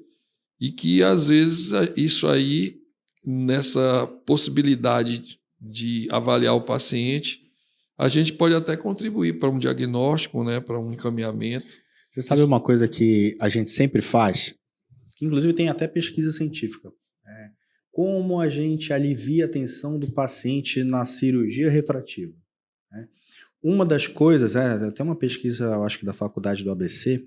e que, às vezes, isso aí, nessa possibilidade de avaliar o paciente, a gente pode até contribuir para um diagnóstico, né, para um encaminhamento. Você sabe uma coisa que a gente sempre faz? Inclusive tem até pesquisa científica. Como a gente alivia a tensão do paciente na cirurgia refrativa. Uma das coisas, até uma pesquisa, eu acho que da faculdade do ABC,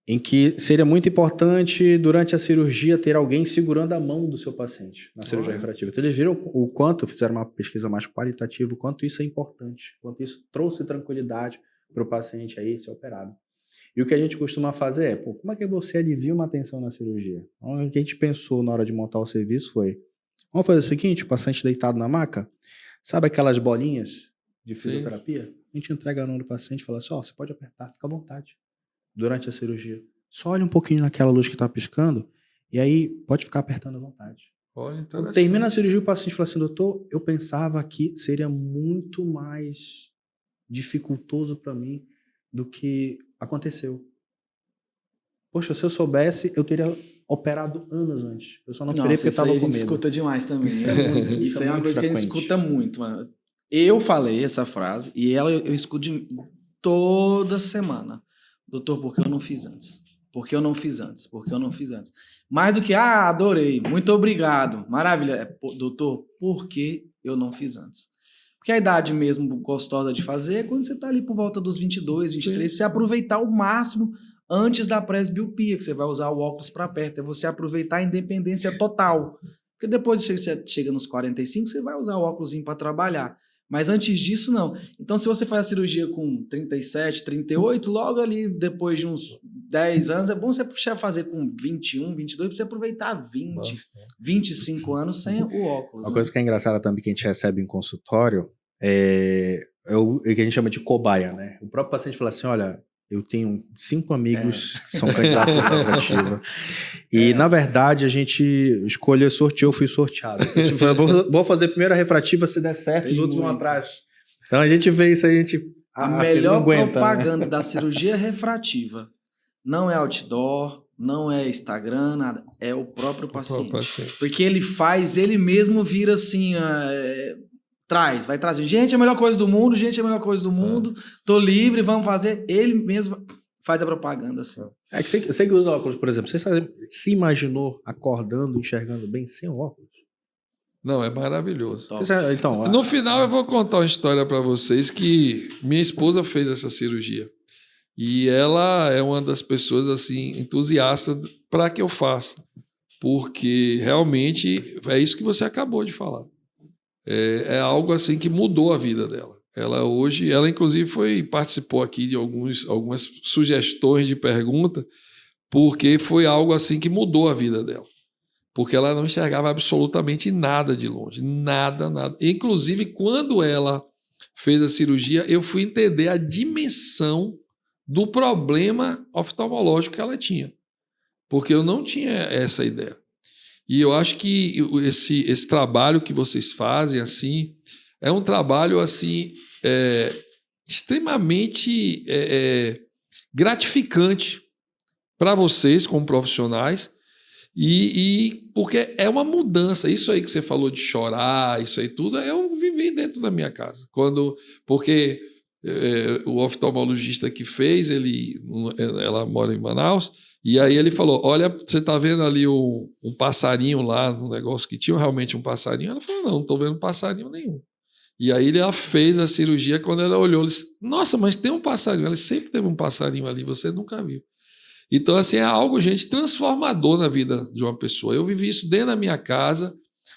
em que seria muito importante, durante a cirurgia, ter alguém segurando a mão do seu paciente na cirurgia refrativa. Então, eles viram o quanto, fizeram uma pesquisa mais qualitativa, o quanto isso é importante, o quanto isso trouxe tranquilidade para o paciente aí ser operado. E o que a gente costuma fazer como é que você alivia uma tensão na cirurgia? Então, o que a gente pensou na hora de montar o serviço foi, vamos fazer o seguinte, o paciente deitado na maca, sabe aquelas bolinhas de fisioterapia? Sim. A gente entrega a mão do paciente e fala assim, você pode apertar, fica à vontade. durante a cirurgia. Só olha um pouquinho naquela luz que está piscando e aí pode ficar apertando à vontade. Olha, interessante. Termina a cirurgia, o paciente fala assim, doutor, eu pensava que seria muito mais dificultoso para mim do que aconteceu. Poxa, se eu soubesse, eu teria operado anos antes. Eu só não operei porque isso estava aí com a gente medo. escuta demais também. Isso né? é muito- Isso aí é uma muito coisa que a gente frequente. escuta muito, mano. Eu falei essa frase e ela eu escuto toda semana. Doutor, por que eu não fiz antes? Por que eu não fiz antes? Por que eu não fiz antes? Mais do que, adorei, muito obrigado, maravilha. Doutor, por que eu não fiz antes? Porque a idade mesmo gostosa de fazer é quando você está ali por volta dos 22, 23, Sim. você aproveitar o máximo antes da presbiopia, que você vai usar o óculos para perto, é você aproveitar a independência total. Porque depois que você chega nos 45, você vai usar o óculos para trabalhar. Mas antes disso, não. Então, se você faz a cirurgia com 37, 38, logo ali, depois de uns 10 anos, é bom você puxar a fazer com 21, 22, para você aproveitar 20, 25 anos sem o óculos. Uma coisa que é engraçada também que a gente recebe em consultório é o que a gente chama de cobaia, né? O próprio paciente fala assim, olha, eu tenho 5 amigos que são candidatos a refrativa. E, na verdade, a gente escolheu, sorteou, eu fui sorteado. Vou fazer primeiro a refrativa, se der certo, Tem os outros vão muito. atrás. Então, a gente vê isso aí, a gente... A assim, melhor não aguenta, propaganda né? da cirurgia refrativa não é outdoor, não é Instagram, nada. É o próprio paciente. Porque ele faz, ele mesmo vira assim... vai trazer. Gente, é a melhor coisa do mundo, gente, é a melhor coisa do mundo. Tô livre, vamos fazer. Ele mesmo faz a propaganda assim. É que você que usa óculos, por exemplo, você se imaginou acordando, enxergando bem sem o óculos? Não, é maravilhoso. Então, No final, eu vou contar uma história para vocês que minha esposa fez essa cirurgia. E ela é uma das pessoas assim entusiastas para que eu faça. Porque realmente é isso que você acabou de falar. É algo assim que mudou a vida dela. Ela inclusive participou aqui de algumas sugestões de pergunta, porque foi algo assim que mudou a vida dela. Porque ela não enxergava absolutamente nada de longe, nada. Inclusive, quando ela fez a cirurgia, eu fui entender a dimensão do problema oftalmológico que ela tinha, porque eu não tinha essa ideia. E eu acho que esse trabalho que vocês fazem assim é um trabalho assim extremamente gratificante para vocês como profissionais e porque é uma mudança. Isso aí que você falou de chorar, isso aí tudo, eu vivi dentro da minha casa. Porque o oftalmologista que fez, ela mora em Manaus, e aí ele falou, olha, você está vendo ali um passarinho lá no negócio que tinha realmente um passarinho? Ela falou, não estou vendo passarinho nenhum. E aí ela fez a cirurgia, quando ela olhou, ela disse, nossa, mas tem um passarinho. Ela sempre teve um passarinho ali, você nunca viu. Então, assim, é algo, gente, transformador na vida de uma pessoa. Eu vivi isso dentro da minha casa.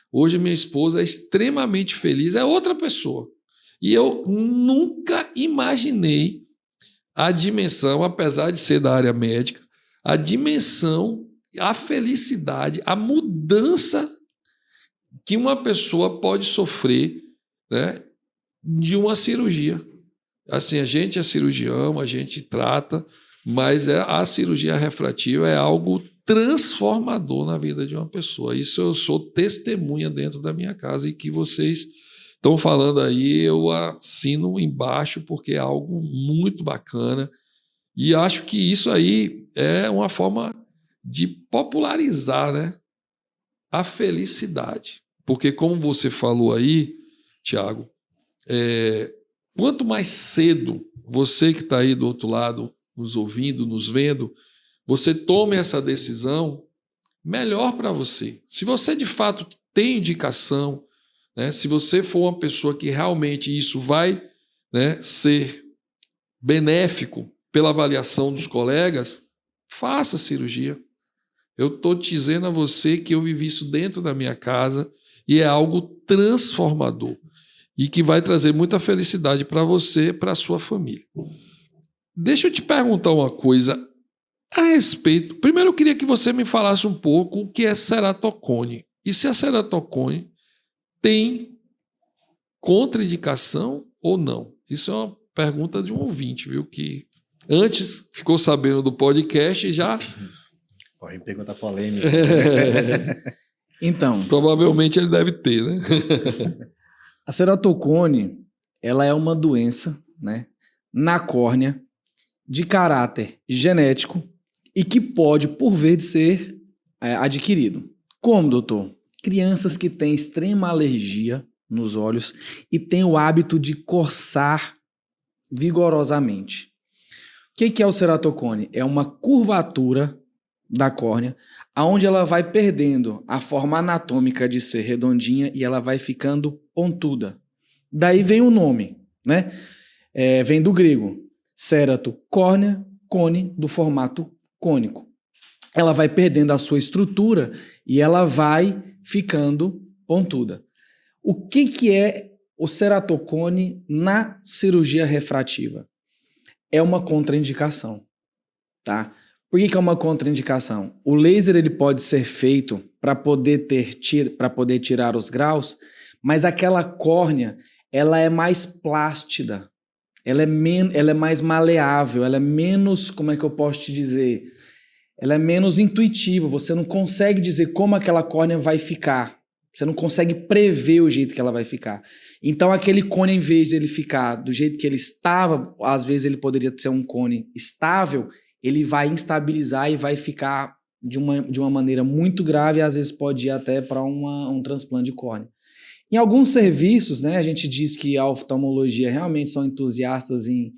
Hoje minha esposa é extremamente feliz, é outra pessoa. E eu nunca imaginei a dimensão, apesar de ser da área médica, a dimensão, a felicidade, a mudança que uma pessoa pode sofrer, né, de uma cirurgia. Assim, a gente é cirurgião, a gente trata, mas a cirurgia refrativa é algo transformador na vida de uma pessoa. Isso eu sou testemunha dentro da minha casa e que vocês estão falando aí, eu assino embaixo porque é algo muito bacana. E acho que isso aí é uma forma de popularizar, né, a felicidade. Porque, como você falou aí, Tiago, quanto mais cedo você que está aí do outro lado, nos ouvindo, nos vendo, você tome essa decisão, melhor para você. Se você, de fato, tem indicação, né, se você for uma pessoa que realmente isso vai, né, ser benéfico pela avaliação dos colegas, faça a cirurgia. Eu estou dizendo a você que eu vivi isso dentro da minha casa e é algo transformador e que vai trazer muita felicidade para você e para a sua família. Deixa eu te perguntar uma coisa a respeito. Primeiro, eu queria que você me falasse um pouco o que é ceratocone e se a ceratocone tem contraindicação ou não. Isso é uma pergunta de um ouvinte, viu, que Antes, ficou sabendo do podcast e já... Pode me perguntar polêmica. Então, Provavelmente ele deve ter, né? a ceratocone, ela é uma doença, né, na córnea, de caráter genético e que pode, por vezes, ser adquirido. Como, doutor? Crianças que têm extrema alergia nos olhos e têm o hábito de coçar vigorosamente. O que é o ceratocone? É uma curvatura da córnea, onde ela vai perdendo a forma anatômica de ser redondinha e ela vai ficando pontuda. Daí vem o nome, né? Vem do grego, cerato, córnea, cone, do formato cônico. Ela vai perdendo a sua estrutura e ela vai ficando pontuda. O que é o ceratocone na cirurgia refrativa? É uma contraindicação, tá? Por que é uma contraindicação? O laser ele pode ser feito para poder tirar os graus, mas aquela córnea ela é mais plástica, ela é mais maleável, ela é menos, como é que eu posso te dizer? Ela é menos intuitiva, você não consegue dizer como aquela córnea vai ficar, você não consegue prever o jeito que ela vai ficar. Então aquele cone, em vez de ele ficar do jeito que ele estava, às vezes ele poderia ser um cone estável, ele vai instabilizar e vai ficar de uma maneira muito grave e às vezes pode ir até para um transplante de córnea. Em alguns serviços, né, a gente diz que a oftalmologia realmente são entusiastas em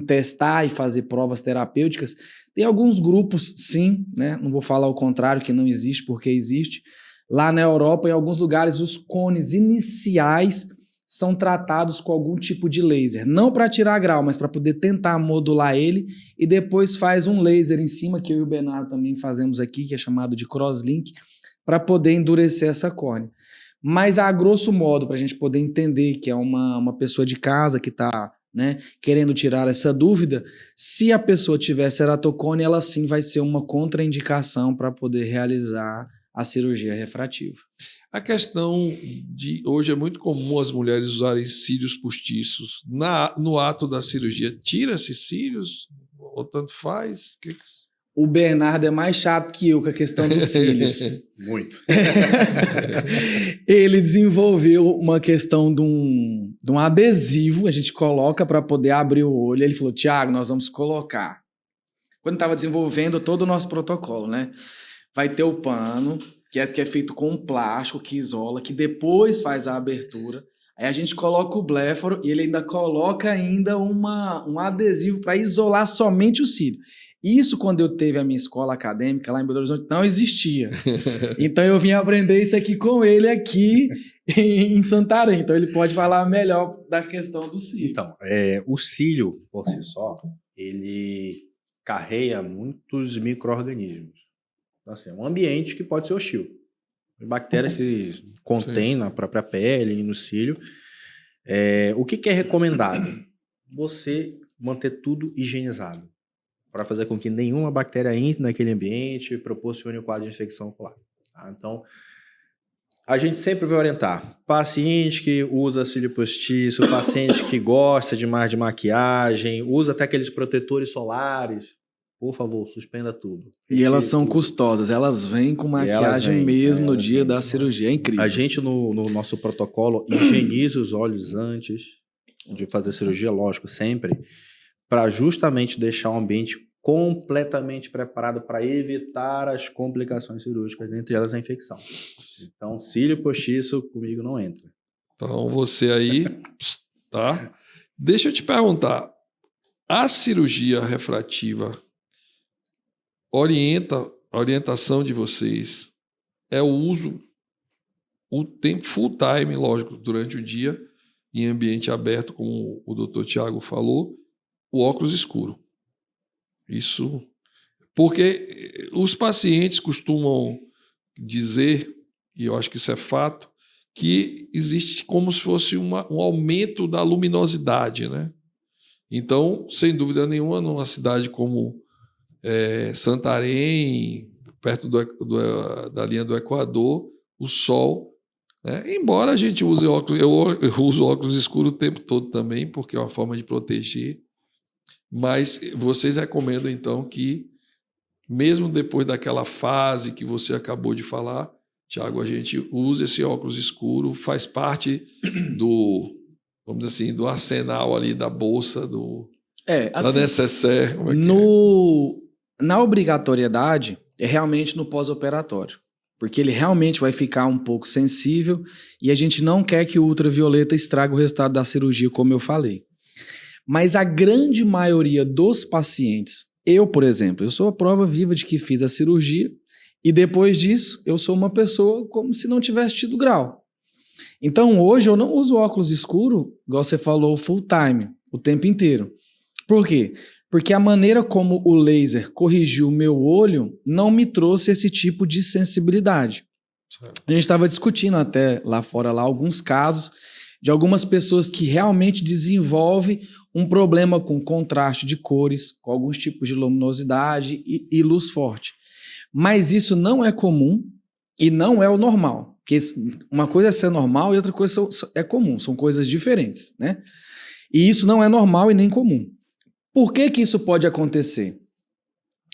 testar e fazer provas terapêuticas. Tem alguns grupos, sim, né, não vou falar o contrário, que não existe, porque existe. Lá na Europa, em alguns lugares, os cones iniciais são tratados com algum tipo de laser. Não para tirar grau, mas para poder tentar modular ele e depois faz um laser em cima, que eu e o Bernardo também fazemos aqui, que é chamado de crosslink, para poder endurecer essa córnea. Mas a grosso modo, para a gente poder entender que é uma pessoa de casa que está, né, querendo tirar essa dúvida, se a pessoa tiver ceratocone, ela sim vai ser uma contraindicação para poder realizar a cirurgia refrativa. A questão de hoje é muito comum as mulheres usarem cílios postiços. No ato da cirurgia, tira-se cílios ou tanto faz? O Bernardo é mais chato que eu com a questão dos cílios. Muito. Ele desenvolveu uma questão de um adesivo, a gente coloca para poder abrir o olho. Ele falou, Thiago, nós vamos colocar. Quando estava desenvolvendo todo o nosso protocolo, né? Vai ter o pano, que é feito com um plástico que isola, que depois faz a abertura. Aí a gente coloca o bléfaro e ele ainda coloca ainda um adesivo para isolar somente o cílio. Isso, quando eu teve a minha escola acadêmica lá em Belo Horizonte, não existia. Então eu vim aprender isso aqui com ele aqui em Santarém. Então ele pode falar melhor da questão do cílio. Então, o cílio, por si só, ele carrega muitos micro-organismos. Então, assim, é um ambiente que pode ser hostil. Bactérias que contém na própria pele e no cílio. O que é recomendado? Você manter tudo higienizado, para fazer com que nenhuma bactéria entre naquele ambiente e proporcione o quadro de infecção ocular. Tá? Então, a gente sempre vai orientar paciente que usa cílio postiço, paciente que gosta demais de maquiagem, usa até aqueles protetores solares. Por favor, suspenda tudo. E elas são custosas, elas vêm com maquiagem mesmo no dia da cirurgia, é incrível. A gente, no nosso protocolo, higieniza os olhos antes de fazer a cirurgia, lógico, sempre, para justamente deixar o ambiente completamente preparado para evitar as complicações cirúrgicas, entre elas a infecção. Então, cílio postiço comigo não entra. Então, você aí, tá? Deixa eu te perguntar, a cirurgia refrativa a orientação de vocês é o uso, o tempo full time, lógico, durante o dia, em ambiente aberto, como o doutor Thiago falou, o óculos escuro. Isso, porque os pacientes costumam dizer, e eu acho que isso é fato, que existe como se fosse um aumento da luminosidade, né? Então, sem dúvida nenhuma, numa cidade como Santarém, perto da linha do Equador, o sol, né? Embora a gente use óculos, eu uso óculos escuros o tempo todo também, porque é uma forma de proteger, Mas vocês recomendam, então, que mesmo depois daquela fase que você acabou de falar, Tiago, a gente usa esse óculos escuro, faz parte do, vamos dizer assim, do arsenal ali da bolsa, da necessaire. Como é que é? Na obrigatoriedade, é realmente no pós-operatório, porque ele realmente vai ficar um pouco sensível e a gente não quer que o ultravioleta estrague o resultado da cirurgia, como eu falei. Mas a grande maioria dos pacientes, eu, por exemplo, eu sou a prova viva de que fiz a cirurgia e depois disso eu sou uma pessoa como se não tivesse tido grau. Então hoje eu não uso óculos escuro, igual você falou, full time, o tempo inteiro. Por quê? Porque a maneira como o laser corrigiu o meu olho não me trouxe esse tipo de sensibilidade. Certo. A gente estava discutindo até lá fora alguns casos de algumas pessoas que realmente desenvolvem um problema com contraste de cores, com alguns tipos de luminosidade e luz forte. Mas isso não é comum e não é o normal. Porque uma coisa é ser normal e outra coisa é comum, são coisas diferentes, né? E isso não é normal e nem comum. Por que isso pode acontecer?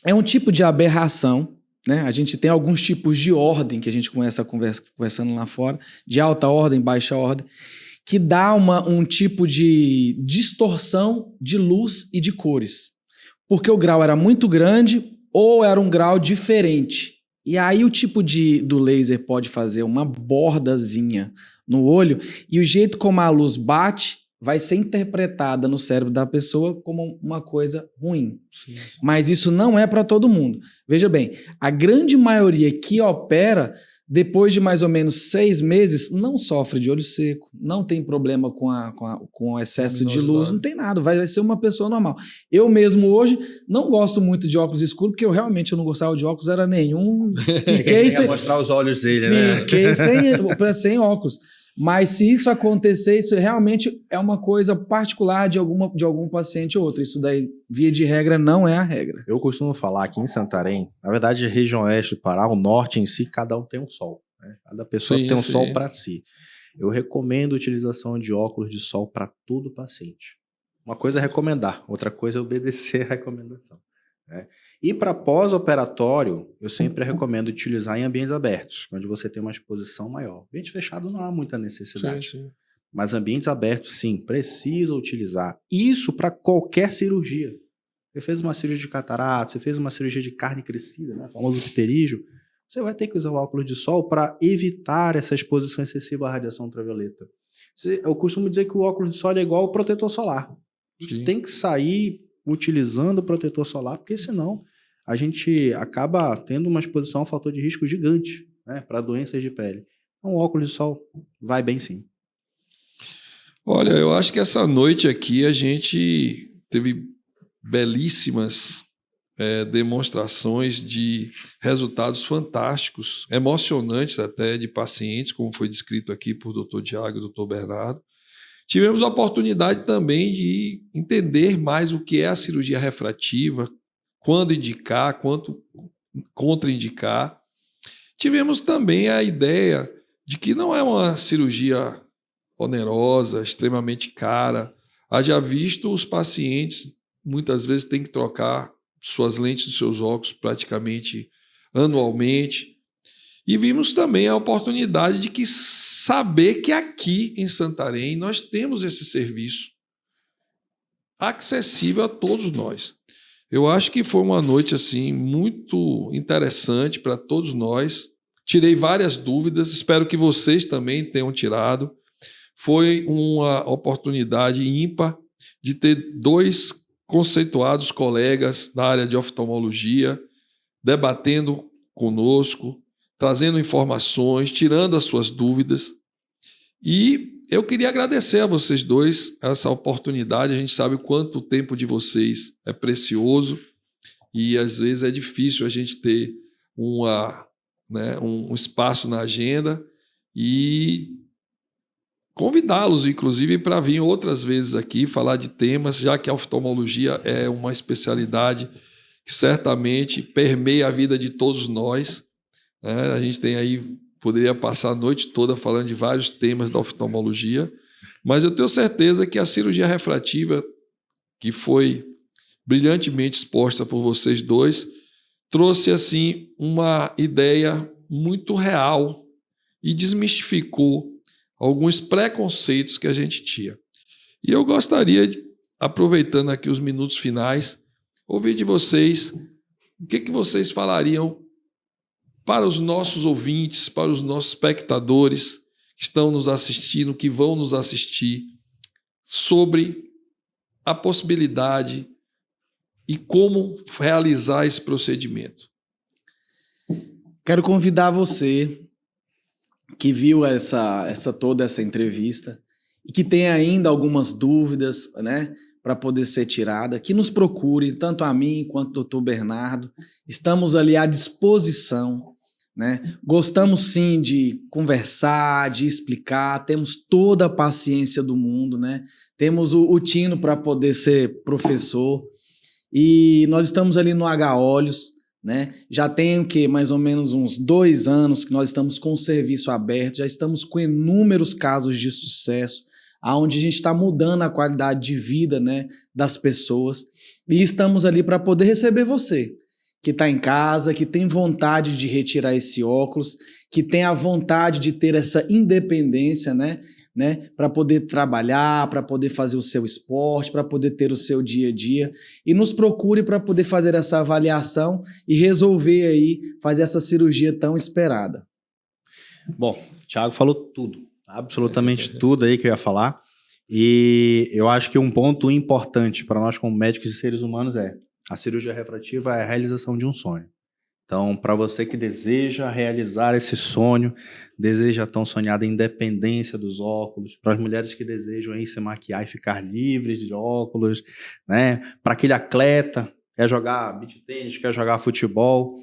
É um tipo de aberração, né? A gente tem alguns tipos de ordem que a gente começa conversando lá fora, de alta ordem, baixa ordem, que dá um tipo de distorção de luz e de cores. Porque o grau era muito grande ou era um grau diferente. E aí o tipo do laser pode fazer uma bordazinha no olho e o jeito como a luz bate vai ser interpretada no cérebro da pessoa como uma coisa ruim. Sim. Mas isso não é para todo mundo. Veja bem, a grande maioria que opera, depois de mais ou menos 6 meses, não sofre de olho seco, não tem problema com o excesso de luz, não tem nada, vai ser uma pessoa normal. Eu mesmo hoje não gosto muito de óculos escuros, porque eu realmente não gostava de óculos, era nenhum. Fiquei sem mostrar os olhos dele, né? Fiquei sem óculos. Mas se isso acontecer, isso realmente é uma coisa particular de algum paciente ou outro. Isso daí, via de regra, não é a regra. Eu costumo falar aqui em Santarém, na verdade, a região oeste do Pará, o norte em si, cada um tem um sol. Né? Cada pessoa tem um sol para si. Eu recomendo a utilização de óculos de sol para todo paciente. Uma coisa é recomendar, outra coisa é obedecer a recomendação. Né? E para pós-operatório, eu sempre recomendo utilizar em ambientes abertos, onde você tem uma exposição maior. Ambiente fechado não há muita necessidade. Sim. Mas ambientes abertos, sim, precisa utilizar. Isso para qualquer cirurgia. Você fez uma cirurgia de catarata, você fez uma cirurgia de carne crescida, né, famoso pterígio, você vai ter que usar o óculos de sol para evitar essa exposição excessiva à radiação ultravioleta. Eu costumo dizer que o óculos de sol é igual ao protetor solar. A gente tem que sair utilizando o protetor solar, porque senão a gente acaba tendo uma exposição a um fator de risco gigante, né, para doenças de pele. Então, o óculos de sol vai bem sim. Olha, eu acho que essa noite aqui a gente teve belíssimas demonstrações de resultados fantásticos, emocionantes até, de pacientes, como foi descrito aqui por Dr. Tiago e Dr. Bernardo. Tivemos a oportunidade também de entender mais o que é a cirurgia refrativa, quando indicar, quanto contraindicar. Tivemos também a ideia de que não é uma cirurgia onerosa, extremamente cara. Haja visto, os pacientes muitas vezes têm que trocar suas lentes dos seus óculos praticamente anualmente. E vimos também a oportunidade de saber que aqui em Santarém nós temos esse serviço acessível a todos nós. Eu acho que foi uma noite assim muito interessante para todos nós. Tirei várias dúvidas, espero que vocês também tenham tirado. Foi uma oportunidade ímpar de ter 2 conceituados colegas da área de oftalmologia debatendo conosco, trazendo informações, tirando as suas dúvidas. E eu queria agradecer a vocês 2 essa oportunidade. A gente sabe o quanto o tempo de vocês é precioso e às vezes é difícil a gente ter um espaço na agenda e convidá-los, inclusive, para vir outras vezes aqui falar de temas, já que a oftalmologia é uma especialidade que certamente permeia a vida de todos nós. A gente tem aí, poderia passar a noite toda falando de vários temas da oftalmologia, mas eu tenho certeza que a cirurgia refrativa, que foi brilhantemente exposta por vocês dois, trouxe assim uma ideia muito real e desmistificou alguns preconceitos que a gente tinha. E eu gostaria, aproveitando aqui os minutos finais, ouvir de vocês o que vocês falariam para os nossos ouvintes, para os nossos espectadores que estão nos assistindo, que vão nos assistir, sobre a possibilidade e como realizar esse procedimento. Quero convidar você que viu toda essa entrevista e que tem ainda algumas dúvidas, né, para poder ser tirada, que nos procure, tanto a mim quanto ao Dr. Bernardo. Estamos ali à disposição, né? Gostamos sim de conversar, de explicar, temos toda a paciência do mundo, né? Temos o tino para poder ser professor e nós estamos ali no H-Olhos, né? Já tem mais ou menos uns 2 anos que nós estamos com o serviço aberto, já estamos com inúmeros casos de sucesso, onde a gente está mudando a qualidade de vida, né, das pessoas, e estamos ali para poder receber você, que está em casa, que tem vontade de retirar esse óculos, que tem a vontade de ter essa independência, né, para poder trabalhar, para poder fazer o seu esporte, para poder ter o seu dia a dia, e nos procure para poder fazer essa avaliação e resolver aí, fazer essa cirurgia tão esperada. Bom, o Thiago falou tudo. Absolutamente tudo aí que eu ia falar. E eu acho que um ponto importante para nós como médicos e seres humanos é a cirurgia refrativa é a realização de um sonho. Então, para você que deseja realizar esse sonho, deseja a tão sonhada independência dos óculos, para as mulheres que desejam aí se maquiar e ficar livres de óculos, né? Para aquele atleta que quer jogar beach tênis, quer jogar futebol,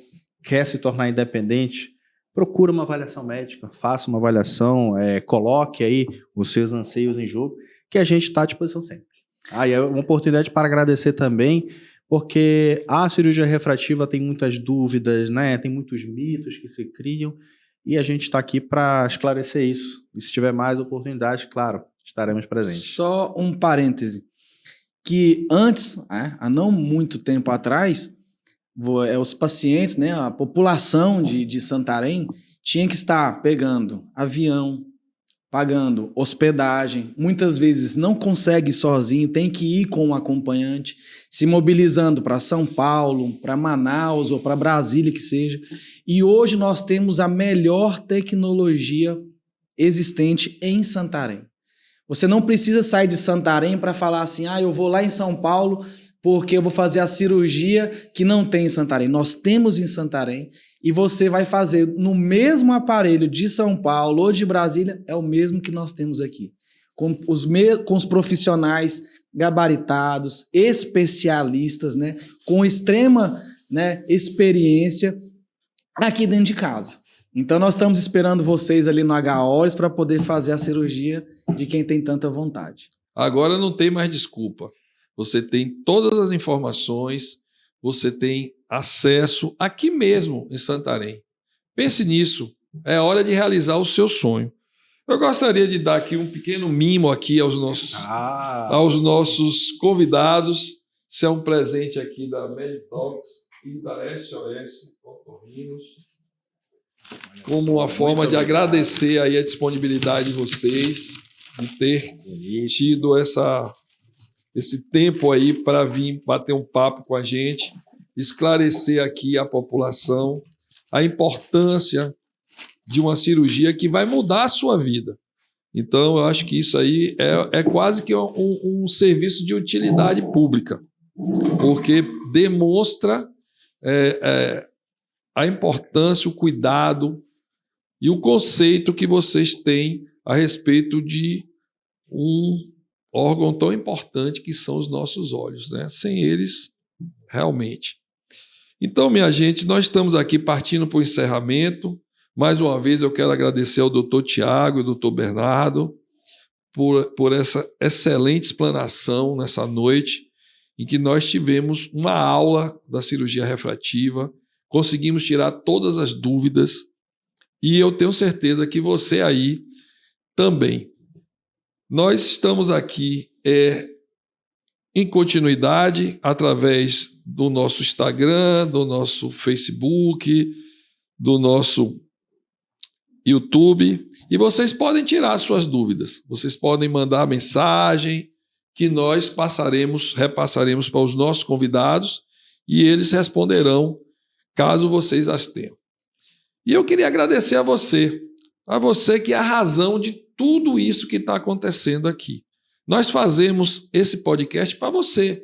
quer se tornar independente, procura uma avaliação médica, faça uma avaliação, coloque aí os seus anseios em jogo, que a gente está à disposição sempre. E é uma oportunidade para agradecer também, porque a cirurgia refrativa tem muitas dúvidas, né? Tem muitos mitos que se criam, e a gente está aqui para esclarecer isso. E se tiver mais oportunidades, claro, estaremos presentes. Só um parêntese, que antes, há não muito tempo atrás, os pacientes, né, a população de Santarém tinha que estar pegando avião, pagando hospedagem, muitas vezes não consegue sozinho, tem que ir com um acompanhante, se mobilizando para São Paulo, para Manaus ou para Brasília que seja. E hoje nós temos a melhor tecnologia existente em Santarém. Você não precisa sair de Santarém para falar assim, eu vou lá em São Paulo porque eu vou fazer a cirurgia que não tem em Santarém. Nós temos em Santarém e você vai fazer no mesmo aparelho de São Paulo ou de Brasília, é o mesmo que nós temos aqui. Com os profissionais gabaritados, especialistas, né, com extrema, né, experiência aqui dentro de casa. Então nós estamos esperando vocês ali no H-Olhos para poder fazer a cirurgia de quem tem tanta vontade. Agora não tem mais desculpa. Você tem todas as informações, você tem acesso aqui mesmo em Santarém. Pense nisso, é hora de realizar o seu sonho. Eu gostaria de dar aqui um pequeno mimo aqui aos nossos convidados. Isso é um presente aqui da Meditalks e da SOS Otorrinos, como uma forma de agradecer aí a disponibilidade de vocês, de ter tido esse tempo aí para vir bater um papo com a gente, esclarecer aqui à população a importância de uma cirurgia que vai mudar a sua vida. Então, eu acho que isso aí é quase que um serviço de utilidade pública, porque demonstra a importância, o cuidado e o conceito que vocês têm a respeito de um órgão tão importante que são os nossos olhos, né? Sem eles, realmente. Então, minha gente, nós estamos aqui partindo para o encerramento. Mais uma vez, eu quero agradecer ao Dr. Tiago e ao Dr. Bernardo por essa excelente explanação nessa noite, em que nós tivemos uma aula da cirurgia refrativa, conseguimos tirar todas as dúvidas, e eu tenho certeza que você aí também. Nós estamos aqui em continuidade através do nosso Instagram, do nosso Facebook, do nosso YouTube. E vocês podem tirar suas dúvidas. Vocês podem mandar mensagem que nós repassaremos para os nossos convidados e eles responderão caso vocês as tenham. E eu queria agradecer a você que é a razão de tudo isso que está acontecendo aqui. Nós fazemos esse podcast para você,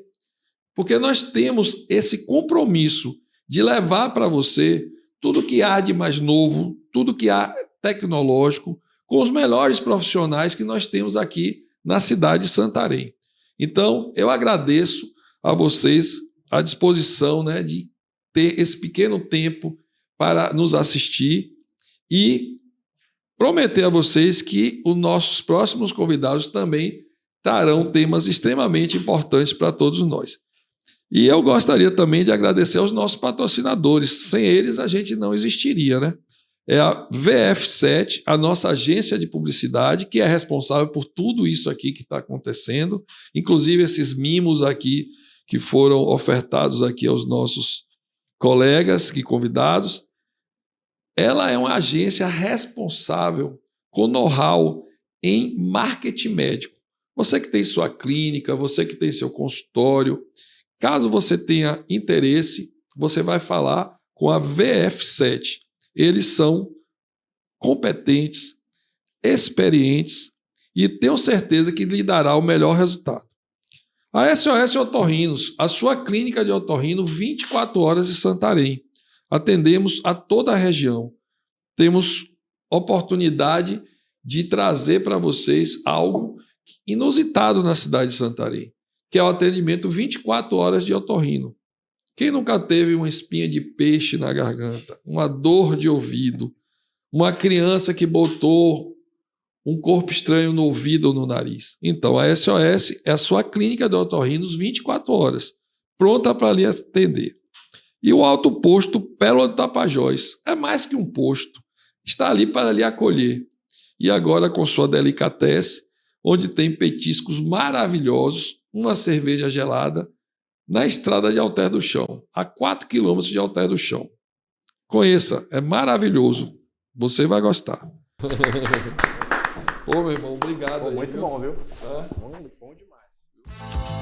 porque nós temos esse compromisso de levar para você tudo que há de mais novo, tudo que há tecnológico, com os melhores profissionais que nós temos aqui na cidade de Santarém. Então, eu agradeço a vocês a disposição, né, de ter esse pequeno tempo para nos assistir e prometer a vocês que os nossos próximos convidados também trarão temas extremamente importantes para todos nós. E eu gostaria também de agradecer aos nossos patrocinadores. Sem eles, a gente não existiria, né? É a VF7, a nossa agência de publicidade, que é responsável por tudo isso aqui que está acontecendo, inclusive esses mimos aqui que foram ofertados aqui aos nossos colegas e convidados. Ela é uma agência responsável com know-how em marketing médico. Você que tem sua clínica, você que tem seu consultório, caso você tenha interesse, você vai falar com a VF7. Eles são competentes, experientes e tenho certeza que lhe dará o melhor resultado. A SOS Otorrinos, a sua clínica de otorrino 24 horas em Santarém. Atendemos a toda a região. Temos oportunidade de trazer para vocês algo inusitado na cidade de Santarém, que é o atendimento 24 horas de otorrino. Quem nunca teve uma espinha de peixe na garganta, uma dor de ouvido, uma criança que botou um corpo estranho no ouvido ou no nariz? Então, a SOS é a sua clínica de otorrinos 24 horas, pronta para lhe atender. E o Alto Posto Pérola do Tapajós é mais que um posto, está ali para lhe acolher. E agora com sua delicatesse, onde tem petiscos maravilhosos, uma cerveja gelada, na estrada de Alter do Chão, a 4 quilômetros de Alter do Chão. Conheça, é maravilhoso. Você vai gostar. Pô, meu irmão, obrigado. Pô, muito bom, viu? Tá? Bom demais.